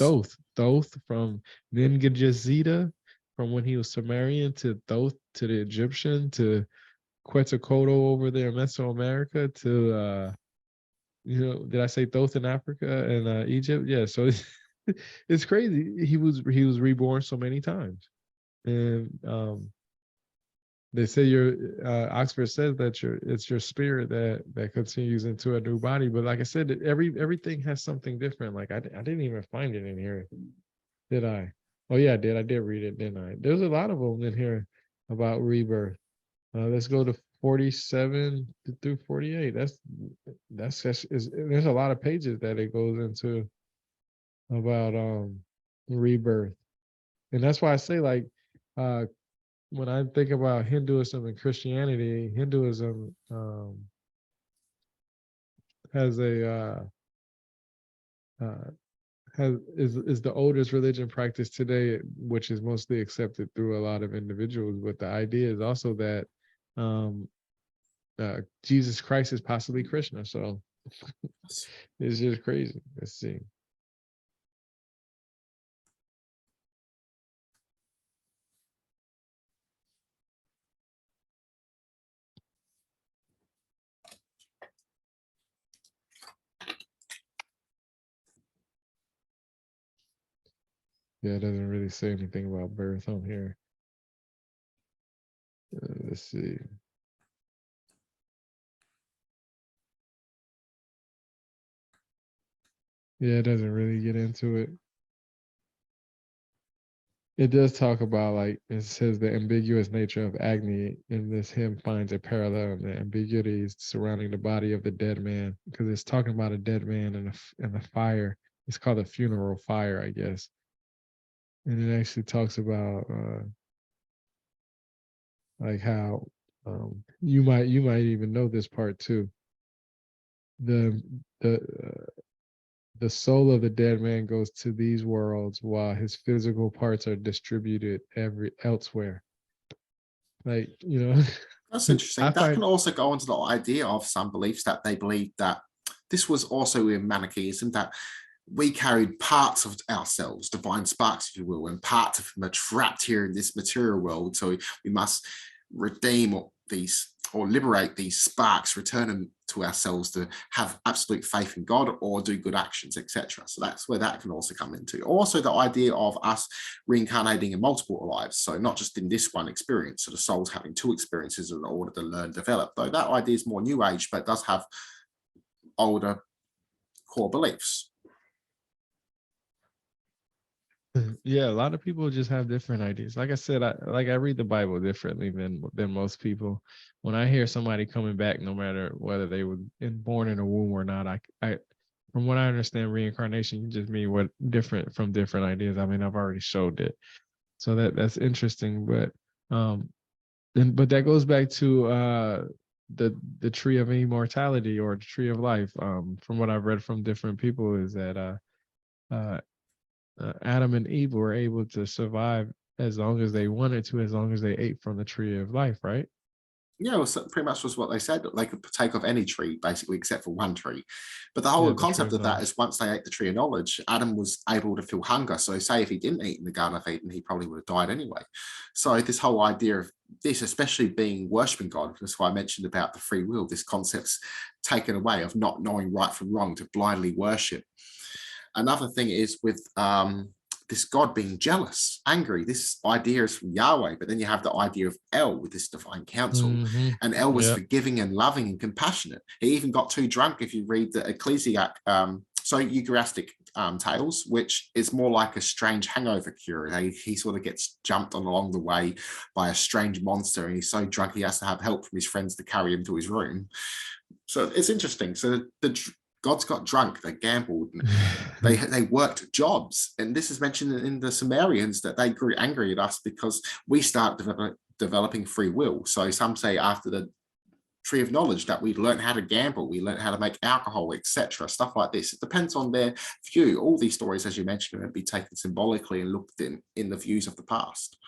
Thoth from Ningajazita, from when he was Sumerian, to Thoth to the Egyptian, to Quetzalcoatl over there in Mesoamerica, to did I say Thoth in Africa and Egypt? Yeah, so it's crazy. He was reborn so many times. And they say Oxford says that it's your spirit that continues into a new body. But like I said, everything has something different. Like I didn't even find it in here, did I? Oh yeah, I did. I did read it, didn't I? There's a lot of them in here about rebirth. Let's go to 47 through 48. There's a lot of pages that it goes into about rebirth, and that's why I say, like, when I think about Hinduism and Christianity, Hinduism has is the oldest religion practiced today, which is mostly accepted through a lot of individuals. But the idea is also that Jesus Christ is possibly Krishna. So it's just crazy. Let's see. Yeah, it doesn't really say anything about birth on here. Let's see. Yeah, it doesn't really get into it. It does talk about, like, it says the ambiguous nature of Agni in this hymn finds a parallel in the ambiguities surrounding the body of the dead man, because it's talking about a dead man and a fire. It's called a funeral fire, I guess. And it actually talks about like how you might even know this part too. The the the soul of the dead man goes to these worlds while his physical parts are distributed elsewhere. Like, That's interesting. That can also go into the idea of some beliefs that they believe that this was also in Manichaeism, that we carried parts of ourselves, divine sparks, if you will, and parts of them are trapped here in this material world. So we must redeem these or liberate these sparks, return them to ourselves to have absolute faith in God or do good actions, etc. So that's where that can also come into. Also, the idea of us reincarnating in multiple lives. So not just in this one experience. So the soul's having two experiences in order to learn, develop. Though that idea is more new age, but does have older core beliefs. Yeah, a lot of people just have different ideas. Like I said, I read the Bible differently than most people. When I hear somebody coming back, no matter whether they were born in a womb or not, I from what I understand, reincarnation, you just mean what different from different ideas. I mean, I've already showed it. So that's interesting. But but that goes back to the tree of immortality or the tree of life. From what I've read from different people, is that Adam and Eve were able to survive as long as they wanted to, as long as they ate from the tree of life, right? Yeah, well, so pretty much was what they said. They could partake of any tree, basically, except for one tree. But the whole Yeah, the tree concept of of that knowledge. is once they ate the tree of knowledge, Adam was able to feel hunger. So, say if he didn't eat in the Garden of Eden, he probably would have died anyway. So, this whole idea of this, especially being worshipping God, that's why I mentioned about the free will, this concept's taken away of not knowing right from wrong to blindly worship. Another thing is with this God being jealous, angry. This idea is from Yahweh, but then you have the idea of El with this divine counsel. Mm-hmm. And El was Yeah. forgiving and loving and compassionate. He even got too drunk if you read the Eucharistic tales, which is more like a strange hangover cure. He sort of gets jumped on along the way by a strange monster, and he's so drunk he has to have help from his friends to carry him to his room. So it's interesting. So the gods got drunk, they gambled, and they worked jobs. And this is mentioned in the Sumerians that they grew angry at us because we start developing free will. So some say after the tree of knowledge that we learned how to gamble, we learned how to make alcohol, etc. Stuff like this. It depends on their view. All these stories, as you mentioned, are be taken symbolically and looked in the views of the past.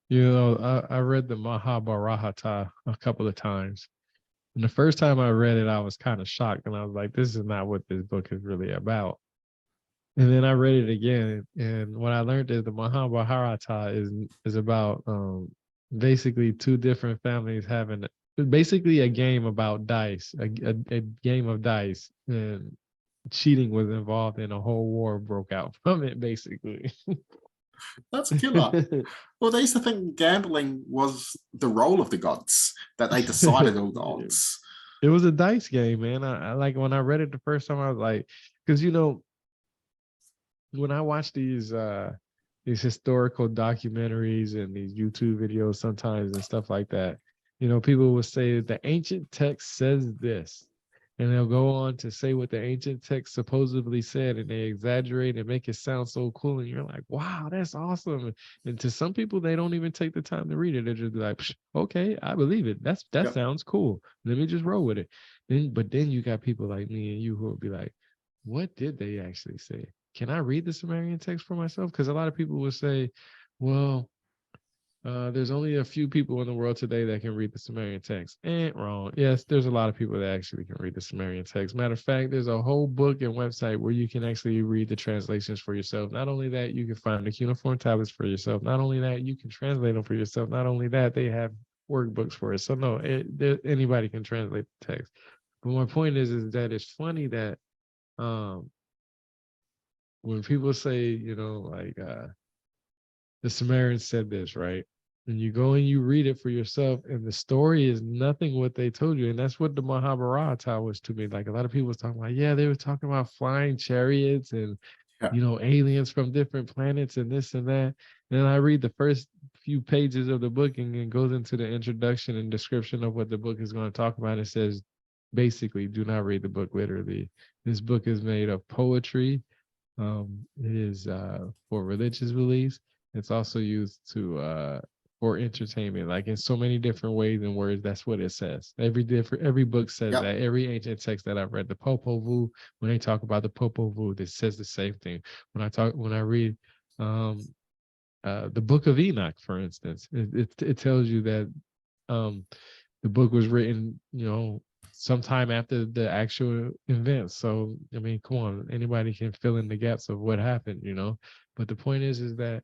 You know, I read the Mahabharata a couple of times. And the first time I read it, I was kind of shocked, and I was like, this is not what this book is really about. And then I read it again, and what I learned is the Mahabharata is about basically two different families having basically a game about dice, a game of dice, and cheating was involved, and a whole war broke out from it, basically. That's killer. Well, they used to think gambling was the role of the gods, that they decided all the odds. It was a dice game, man. I like when I read it the first time, I was like, because when I watch these historical documentaries and these YouTube videos sometimes and stuff like that, people will say the ancient text says this, and they'll go on to say what the ancient text supposedly said, and they exaggerate and make it sound so cool, and you're like, wow, that's awesome. And to some people, they don't even take the time to read it. They're just like, okay, I believe it. That Yep. sounds cool. Let me just roll with it. But then you got people like me and you who will be like, what did they actually say? Can I read the Sumerian text for myself? Because a lot of people will say, well, there's only a few people in the world today that can read the Sumerian text. Wrong. Yes, there's a lot of people that actually can read the Sumerian text. Matter of fact, there's a whole book and website where you can actually read the translations for yourself. Not only that, you can find the cuneiform tablets for yourself. Not only that, you can translate them for yourself. Not only that, they have workbooks for it. So no, anybody can translate the text. But my point is that it's funny that when people say, the Sumerians said this, right? And you go and you read it for yourself, and the story is nothing what they told you. And that's what the Mahabharata was to me. Like a lot of people was talking about, yeah, they were talking about flying chariots and, aliens from different planets and this and that. And then I read the first few pages of the book, and it goes into the introduction and description of what the book is going to talk about. It says, basically, do not read the book literally. This book is made of poetry. It is for religious beliefs. It's also used for entertainment, like in so many different ways and words. That's what it says. Every book says that. Every ancient text that I've read, the Popol Vuh, when they talk about the Popol Vuh, it says the same thing. When I read the Book of Enoch, for instance, it tells you that the book was written, sometime after the actual events. So, I mean, come on, anybody can fill in the gaps of what happened, But the point is that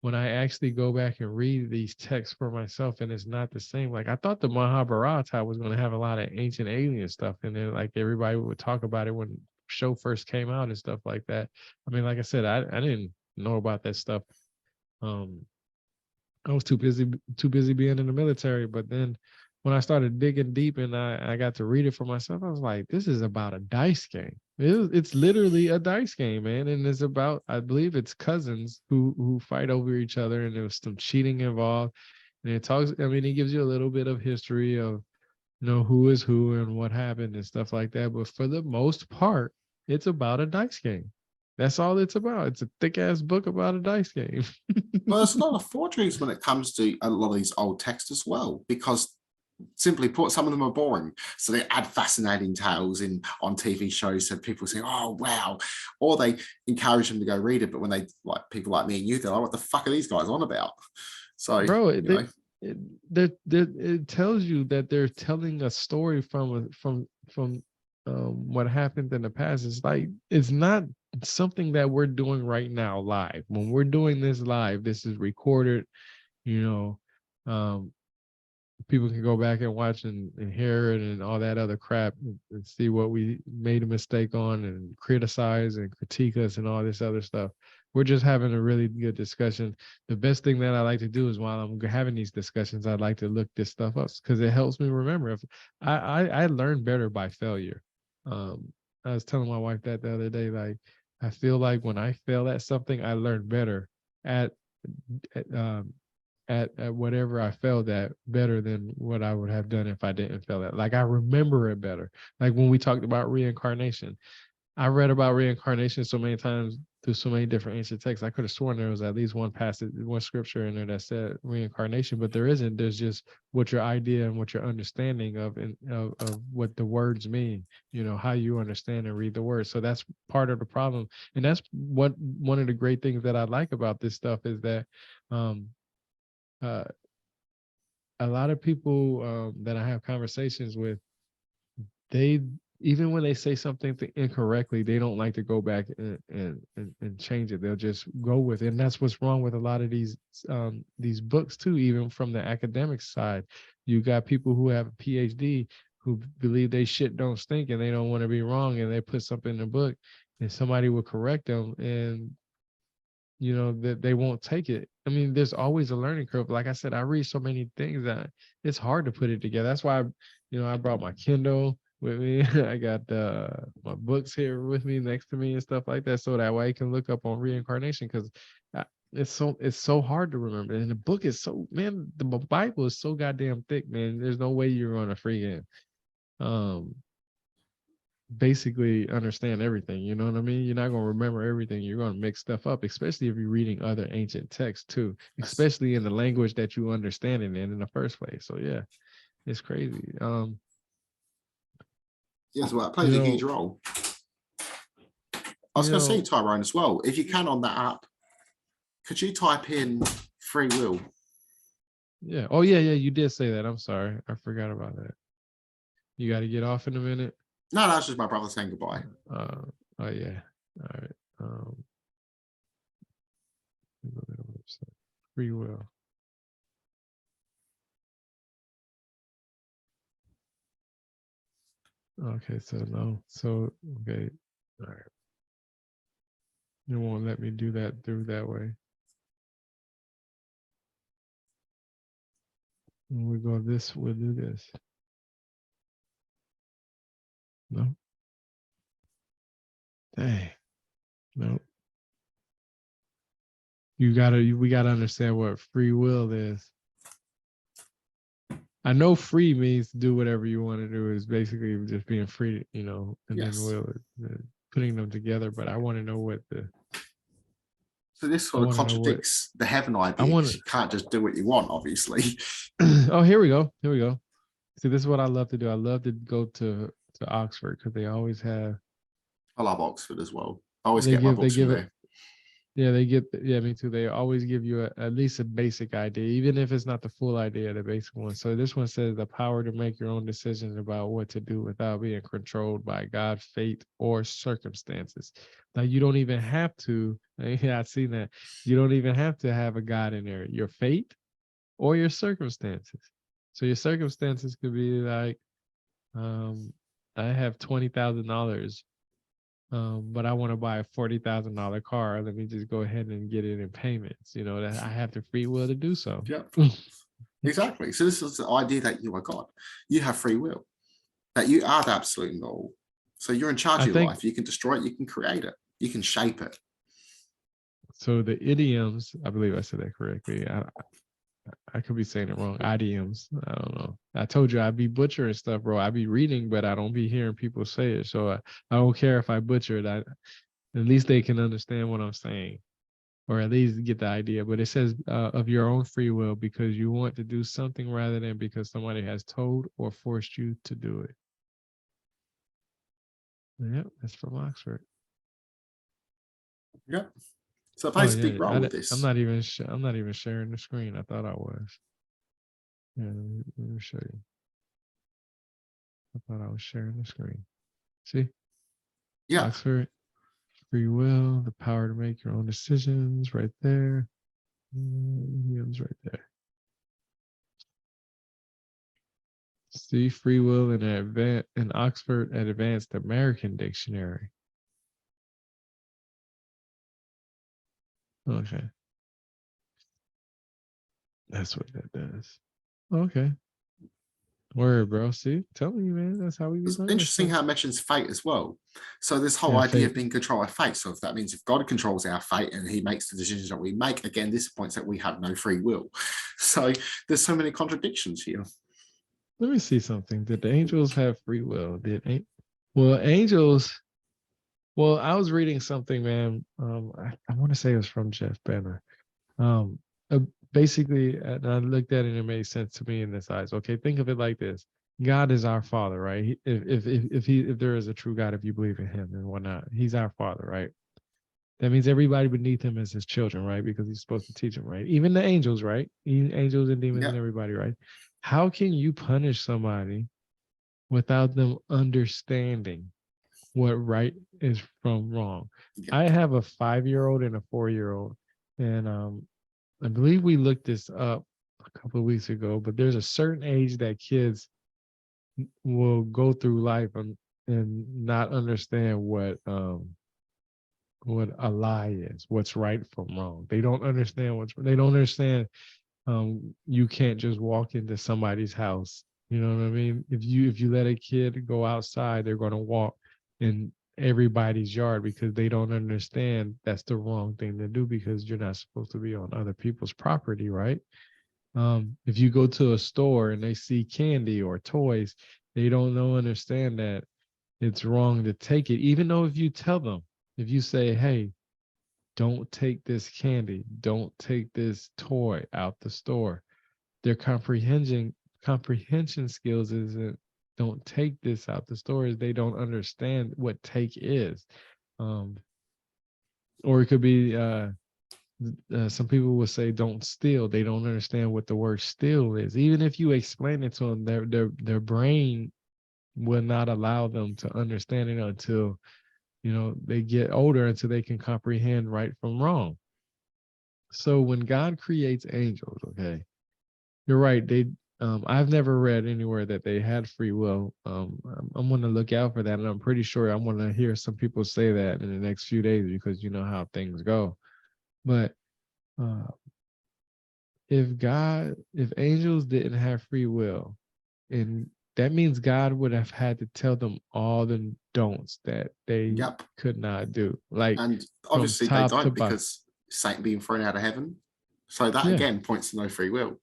when I actually go back and read these texts for myself, and it's not the same. Like I thought the Mahabharata was going to have a lot of ancient alien stuff in there. Like everybody would talk about it when the show first came out and stuff like that. I mean, like I said, I didn't know about that stuff. I was too busy being in the military. But then when I started digging deep and I got to read it for myself, I was like, this is about a dice game. It's literally a dice game, man. And it's about, I believe it's cousins who fight over each other, and there was some cheating involved. And it gives you a little bit of history of, who is who and what happened and stuff like that. But for the most part, it's about a dice game. That's all it's about. It's a thick ass book about a dice game. Well, there's a lot of forgeries when it comes to a lot of these old texts as well, because simply put, some of them are boring. So they add fascinating tales in on TV shows, so people say, "Oh wow," or they encourage them to go read it. But when they, like people like me and you, they're like, "What the fuck are these guys on about?" So, Bro, you it tells you that they're telling a story from what happened in the past. It's like, it's not something that we're doing right now live. When we're doing this live, this is recorded, you know. People can go back and watch and hear it and all that other crap, and see what we made a mistake on and criticize and critique us and all this other stuff. We're just having a really good discussion. The best thing that I like to do is, while I'm having these discussions, I like to look this stuff up because it helps me remember. If I learn better by failure. I was telling my wife that the other day, like, I feel like when I fail at something, I learn better at at, um, at whatever I failed at, better than what I would have done if I didn't fail at. Like, I remember it better. Like when we talked about reincarnation, I read about reincarnation so many times through so many different ancient texts. I could have sworn there was at least one passage, one scripture in there that said reincarnation, but there isn't. There's just what your idea and what your understanding of what the words mean, you know, how you understand and read the words. So that's part of the problem. And that's what one of the great things that I like about this stuff is that uh, a lot of people that I have conversations with, they, even when they say something incorrectly, they don't like to go back and change it. They'll just go with it. And that's what's wrong with a lot of these books too, even from the academic side. You got people who have a PhD who believe they shit don't stink and they don't want to be wrong, and they put something in the book and somebody will correct them, and you know that they won't take it. I mean, there's always a learning curve. Like I said, I read so many things that it's hard to put it together. That's why I brought my Kindle with me. I got my books here with me, next to me, and stuff like that, so that way I can look up on reincarnation, because it's so hard to remember. And the book is so, man, the Bible is so goddamn thick, man. There's no way you're gonna freaking basically understand everything. You know what I mean? You're not going to remember everything. You're going to mix stuff up, especially if you're reading other ancient texts too, especially in the language that you understand it in the first place. So yeah, it's crazy. Yes, well, it plays a huge role. I was going to say, Tyrone, as well, if you can on that app, could you type in free will? Yeah. Oh yeah, you did say that. I'm sorry, I forgot about that. You got to get off in a minute. No, that's just my brother saying goodbye. Oh yeah. All right. Free will. Okay, so no. So okay. All right. It won't let me do that through that way. When we go this, we'll do this. No. Dang. No. We gotta understand what free will is. I know free means do whatever you want to do. Is basically just being free, you know, and yes. then will putting them together. But I want to know what the. So this sort of contradicts the heaven idea. You can't just do what you want, obviously. Oh, here we go. Here we go. See, this is what I love to do. I love to go to Oxford because they always have. I love Oxford as well. I always get my books from there. Yeah, me too. They always give you at least a basic idea, even if it's not the full idea, the basic one. So this one says the power to make your own decisions about what to do without being controlled by God, fate, or circumstances. Now, you don't even have to, yeah, I've seen that. You don't even have to have a God in there. Your fate or your circumstances. So your circumstances could be like, I have $20,000. But I want to buy a $40,000 car. Let me just go ahead and get it in payments. You know, that I have the free will to do so. Yeah, exactly. So this is the idea that you are God. You have free will, that you are the absolute and all. So you're in charge of your life. You can destroy it. You can create it. You can shape it. So the idioms, I believe I said that correctly. I could be saying it wrong. Idioms. I don't know. I told you I'd be butchering stuff, bro. I be reading, but I don't be hearing people say it. So I don't care if I butcher it. At least they can understand what I'm saying, or at least get the idea. But it says of your own free will, because you want to do something rather than because somebody has told or forced you to do it. Yep, that's from Oxford. Yep. So it Oh plays a yeah, big role with this. I'm not even sharing the screen. I thought I was. Yeah, let me show you. I thought I was sharing the screen. See, Yeah. Oxford, free will, the power to make your own decisions, right there. It's right there. See, free will in Oxford Advanced American Dictionary. Okay, that's what that does. Okay. Word, bro. See, telling you, man, that's how we be It's learning interesting stuff. how it mentions fate as well. So this whole Yeah, idea of fate. being controlled by fate. So if that means if God controls our fate and he makes the decisions that we make, again, this points that we have no free will. So there's so many contradictions here. Let me see something. Did the angels have free will? Well, angels. Well, I was reading something, man. I want to say it was from Jeff Banner. Um, uh, Basically, and I looked at it and it made sense to me in this eyes. Okay, think of it like this: God is our Father, right? If there is a true God, if you believe in Him and whatnot, He's our Father, right? That means everybody beneath Him is His children, right? Because He's supposed to teach them, right? Even the angels, right? Even angels and demons Yeah. and everybody, right? How can you punish somebody without them understanding what right is from wrong? Yeah. I have a 5-year-old and a 4-year-old, and I believe we looked this up a couple of weeks ago, but there's a certain age that kids will go through life and not understand what a lie is, what's right from wrong. They don't understand they don't understand you can't just walk into somebody's house. You know what I mean? If you let a kid go outside, they're gonna walk in everybody's yard because they don't understand that's the wrong thing to do, because you're not supposed to be on other people's property, right? If you go to a store and they see candy or toys, they don't understand that it's wrong to take it. Even though if you tell them, if you say, hey, don't take this candy, don't take this toy out the store, their comprehension skills isn't don't take this out the store, is they don't understand what take is. Or it could be some people will say don't steal. They don't understand what the word steal is. Even if you explain it to them, their brain will not allow them to understand it until they get older, until they can comprehend right from wrong. So when God creates angels, okay, you're right. I've never read anywhere that they had free will. I'm going to look out for that, and I'm pretty sure I'm going to hear some people say that in the next few days, because you know how things go. But uh, if angels didn't have free will, and that means God would have had to tell them all the don'ts that they Yep. could not do, like And from obviously they top to don't, bottom. because Satan being thrown out of heaven. So that Yeah. again points to no free will.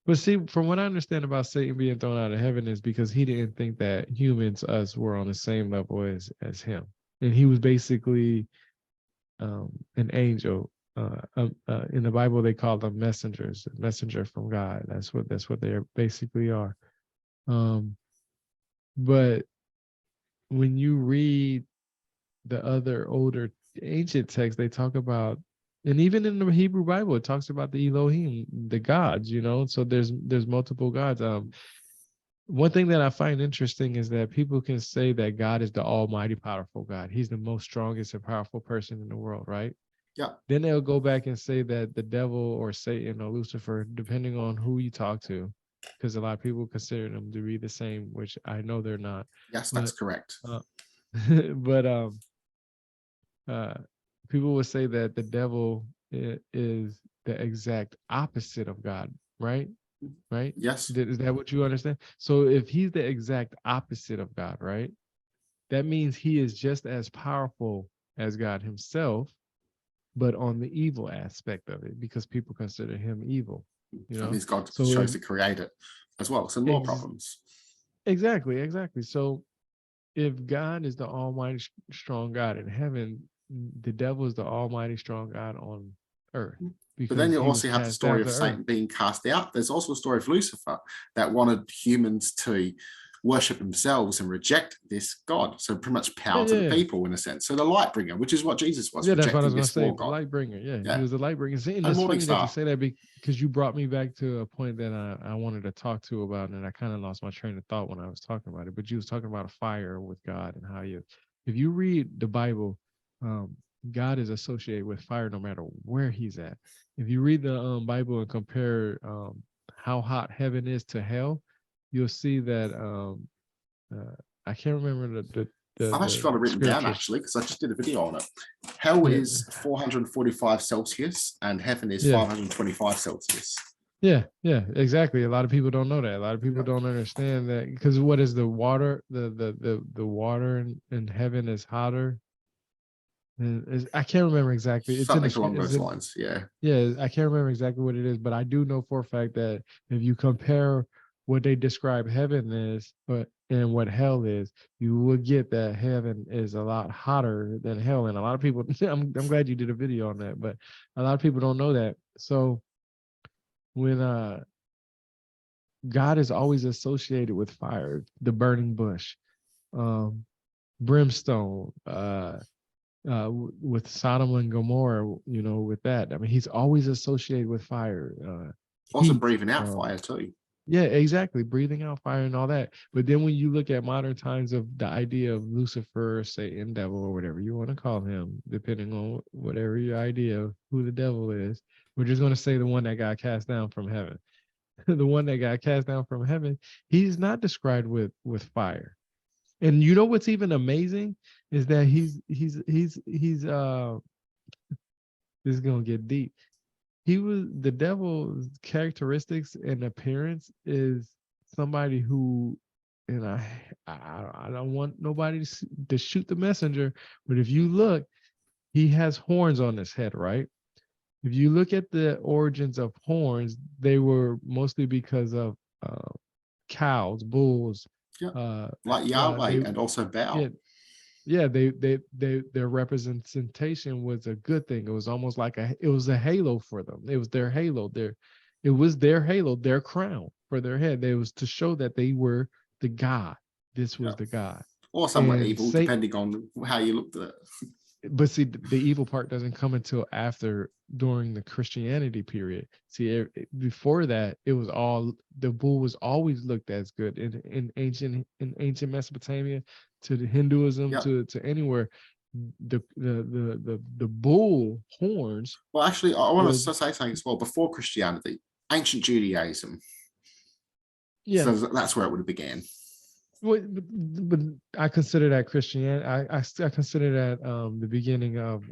But see, from what I understand about Satan being thrown out of heaven is because he didn't think that humans, us, were on the same level as him. And he was basically an angel. In the Bible, they call them messengers, a messenger from God. That's what they basically are. But when you read the other older ancient texts, they talk about, and even in the Hebrew Bible, it talks about the Elohim, the gods. So there's multiple gods. One thing that I find interesting is that people can say that God is the almighty powerful God. He's the most strongest and powerful person in the world, right? Yeah. Then they'll go back and say that the devil or Satan or Lucifer, depending on who you talk to, because a lot of people consider them to be the same, which I know they're not. Yes, that's But correct. but people would say that the devil is the exact opposite of God, right? Right? Yes. Is that what you understand? So if he's the exact opposite of God, right? That means he is just as powerful as God himself, but on the evil aspect of it, because people consider him evil. That means God So chose to create it as well. So more problems. exactly. So if God is the almighty strong God in heaven, the devil is the almighty strong God on earth, But then because you he was also have the cast story down of to earth. Satan being cast out. There's also a story of Lucifer that wanted humans to worship themselves and reject this God. So pretty much Yeah, power to the yeah, people in a sense. So the light bringer, which is what Jesus was, yeah. That's what I was rejecting gonna this say. war The God. light bringer. Yeah, he Yeah. was the light bringer. See, and And it's morning funny that you star. say that, because you brought me back to a point that I wanted to talk to about, and I kind of lost my train of thought when I was talking about it. But you was talking about a fire with God and how if you read the Bible, God is associated with fire no matter where he's at. If you read the Bible and compare how hot heaven is to hell, you'll see that uh, I can't remember I've actually got it the written down, scripture. actually, because I just did a video on it. Hell Yeah, is 445 Celsius and heaven is yeah, 525 Celsius. yeah, yeah, exactly. A lot of people don't know that. A lot of people Yeah. don't understand that, because what is the water? The water in heaven is hotter. I can't remember exactly. It's in Something the along those lines. Yeah. yeah. I can't remember exactly what it is, but I do know for a fact that if you compare what they describe heaven is, and what hell is, you will get that heaven is a lot hotter than hell. And a lot of people, I'm glad you did a video on that, but a lot of people don't know that. So when God is always associated with fire, the burning bush, um, brimstone, with Sodom and Gomorrah, with that. I mean, he's always associated with fire, Also heat. breathing out fire too. Yeah, exactly. Breathing out fire and all that. But then when you look at modern times of the idea of Lucifer, Satan, devil, or whatever you want to call him, depending on whatever your idea of who the devil is, we're just going to say the one that got cast down from heaven. The one that got cast down from heaven, he's not described with fire. And you know what's even amazing is that he's this is gonna get deep. The devil's characteristics and appearance is somebody who, and I don't want nobody to shoot the messenger, but if you look, he has horns on his head, right? If you look at the origins of horns, they were mostly because of cows, bulls. Yeah. Uh, Like Yahweh they and also Baal. Yeah, their representation was a good thing. It was almost like it was a halo for them. It was their halo. It was their halo, their crown for their head. It was to show that they were the God. This was Yeah. the God. Or somewhat And evil, depending on how you looked at it. but see, the evil part doesn't come until during the Christianity period. See, before that, it was all, the bull was always looked as good in ancient Mesopotamia, to the Hinduism, Yeah. to anywhere. The bull horns. Well, actually, I want to say something as well. Before Christianity, ancient Judaism. Yeah. So that's where it would have began. But I consider that Christianity. I consider that the beginning of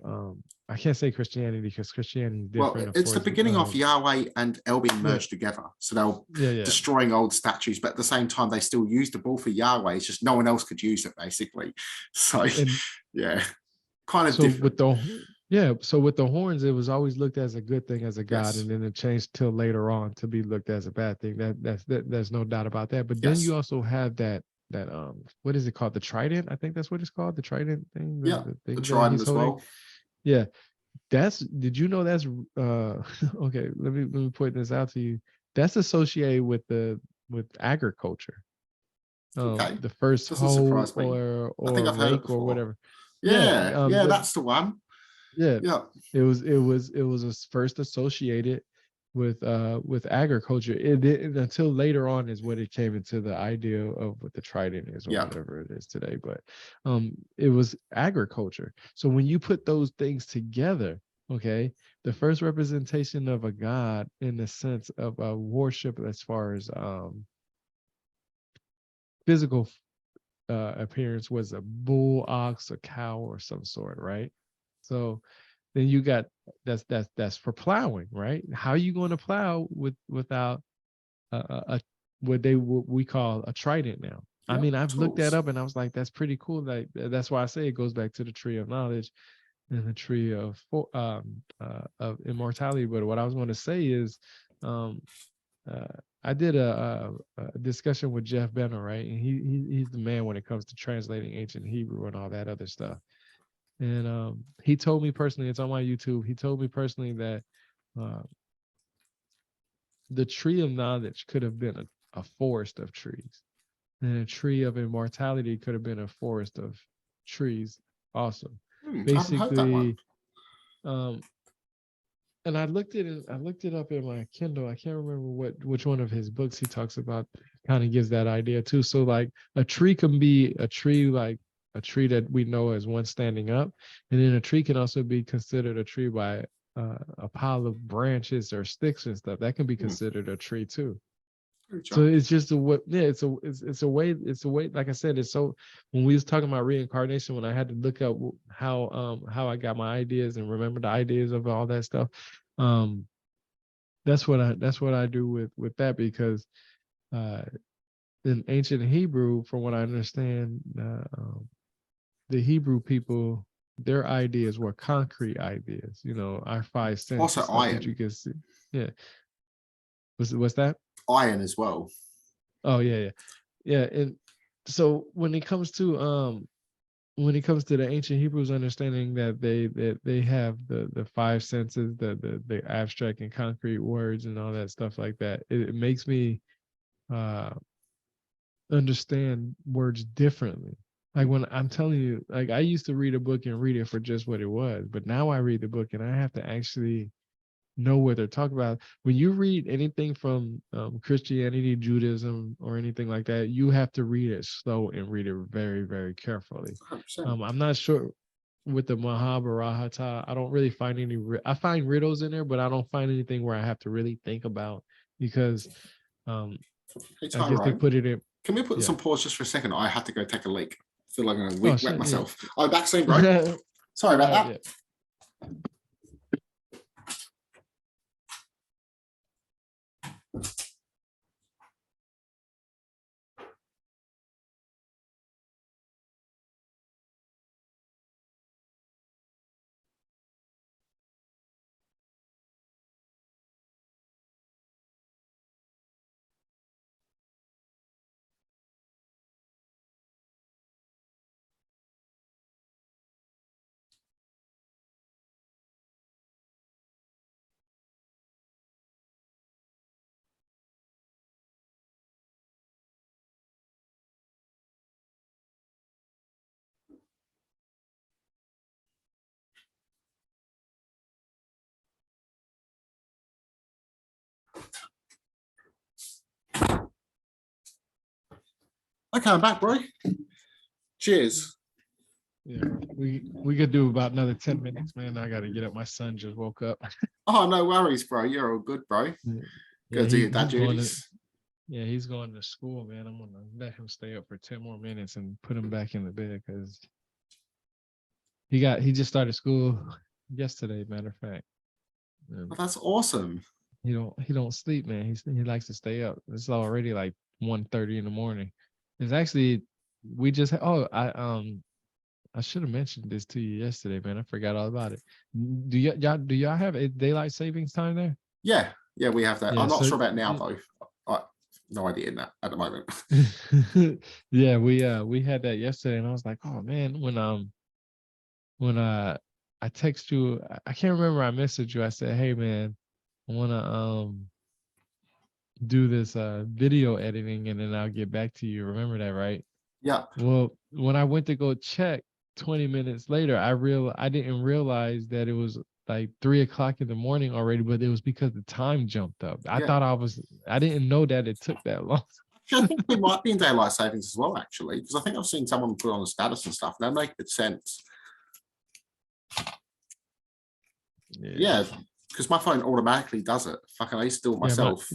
I can't say Christianity, because Christianity is different. Well, it's the beginning of Yahweh and El being merged together. So they were destroying old statues, but at the same time, they still used the bull for Yahweh. It's just no one else could use it, basically. So, yeah, kind of different. So with the horns, it was always looked as a good thing, as a god, and then it changed till later on to be looked as a bad thing. There's no doubt about that. But then you also have that what is it called? The trident, I think that's what it's called, the trident thing. The trident as well. Yeah, did you know that's okay, let me point this out to you. That's associated with agriculture. The first hoe or rake or whatever. Yeah, that's the one. Yeah, it was first associated with agriculture. Until later on is when it came into the idea of what the trident is, or whatever it is today. But it was agriculture. So when you put those things together, okay, the first representation of a god in the sense of a worship, as far as physical appearance, was a bull, ox, a cow, or some sort, right? So then you got that's for plowing, right? How are you going to plow without what we call a trident now? I mean, I've looked that up and I was like, that's pretty cool. Like, that's why I say it goes back to the tree of knowledge and the tree of immortality. But what I was going to say is, I did a discussion with Jeff Benner, right? And he's the man when it comes to translating ancient Hebrew and all that other stuff. And he told me personally, it's on my YouTube. He told me personally that the tree of knowledge could have been a forest of trees, and a tree of immortality could have been a forest of trees also. I haven't heard that one. Basically, and I looked it up in my Kindle. I can't remember which one of his books he talks about. Kind of gives that idea too. So like a tree can be a tree, like a tree that we know as one standing up, and then a tree can also be considered a tree by a pile of branches or sticks and stuff. That can be considered a tree too. So it's just a way. Yeah, it's a way. It's a way. Like I said, it's so. When we was talking about reincarnation, when I had to look up how I got my ideas and remember the ideas of all that stuff, that's what I do with that, because in ancient Hebrew, from what I understand, the Hebrew people, their ideas were concrete ideas. You know, our five senses, Also stuff iron. that you can see. Yeah. What's that? Iron as well. Oh yeah. And so when it comes to the ancient Hebrews understanding that they have the five senses, the abstract and concrete words and all that stuff like that, it makes me understand words differently. Like when I'm telling you, like I used to read a book and read it for just what it was, but now I read the book and I have to actually know what they're talking about. When you read anything from Christianity, Judaism, or anything like that, you have to read it slow and read it very, very carefully. 100%. I'm not sure with the Mahabharata. I don't really find any. I find riddles in there, but I don't find anything where I have to really think about, because Hey, I guess they Tyrone, put it in. can we put this Yeah. on pause just for a second? I had to go take a leak. I feel like I'm going Oh, to wet shit, myself. I'm back soon, bro. Sorry about that. Yeah. Okay, I'm back, bro. Cheers. Yeah, we could do about another 10 minutes, man. I gotta get up. My son just woke up. Oh, no worries, bro. You're all good, bro. Go do your dad duties. He's going to school, man. I'm gonna let him stay up for 10 more minutes and put him back in the bed, because he just started school yesterday, matter of fact. Oh, that's awesome. He don't sleep, man. He likes to stay up. It's already like 1:30 in the morning. It's actually we just I should have mentioned this to you yesterday, man. I forgot all about it. Do y'all have a daylight savings time there? Yeah, we have that. Yeah, I'm not so sure about now, though. No idea in that at the moment. yeah, we had that yesterday, and I was like, oh man, when I text you, I can't remember, I messaged you. I said, hey man, I wanna do this video editing, and then I'll get back to you. Remember that, right? Yeah. Well, when I went to go check 20 minutes later, I didn't realize that it was like 3:00 in the morning already, but it was because the time jumped up. I thought I didn't know that it took that long. I think we might be in daylight savings as well, actually, because I think I've seen someone put on the status and stuff. That makes good sense. Yeah, because my phone automatically does it. Fucking, I used to do it myself.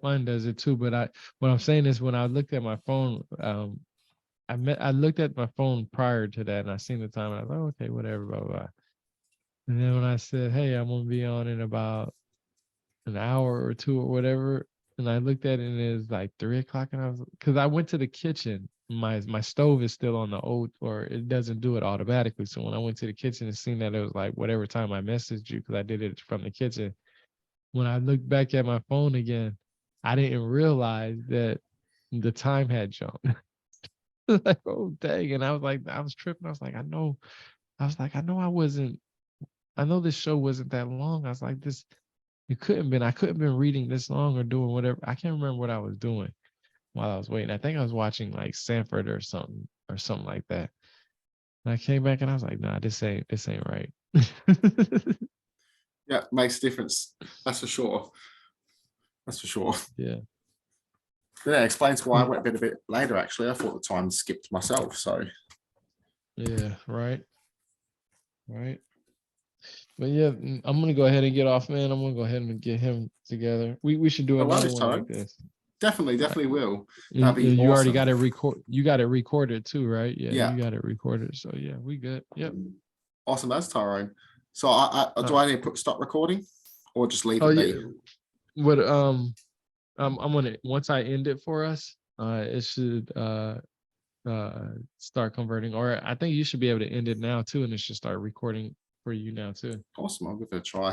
Mine does it too. But what I'm saying is, when I looked at my phone, I looked at my phone prior to that, and I seen the time, and I was like, oh, okay, whatever, blah, blah, blah. And then when I said, hey, I'm gonna be on in about an hour or two or whatever, and I looked at it, and it was like 3:00, and I was, because I went to the kitchen. My stove is still on the old, or it doesn't do it automatically. So when I went to the kitchen and seen that it was like whatever time I messaged you, because I did it from the kitchen, when I looked back at my phone again, I didn't realize that the time had jumped. Like, oh dang. And I was tripping. I was like, I know this show wasn't that long. I was like, I couldn't have been reading this long or doing whatever. I can't remember what I was doing while I was waiting. I think I was watching like Sanford or something like that. And I came back and I was like, nah, this ain't right. Yeah, makes a difference. That's for sure. Yeah. Yeah, it explains why I went a bit later, actually. I thought the time skipped myself. So Yeah, right. Right. But yeah, I'm gonna go ahead and get off, man. I'm gonna go ahead and get him together. We should do no another worries, one Tyrone. like this. Definitely will. And That'd be you already awesome. got it record. You got it recorded too, right? Yeah, Yeah. you got it recorded. So yeah, we good. Yep. Awesome, that's Tyrone. So do I need to stop recording or just leave Oh it yeah. be? What I'm gonna, once I end it for us, it should start converting, or I think you should be able to end it now too, and it should start recording for you now too. Awesome, I'll give it a try.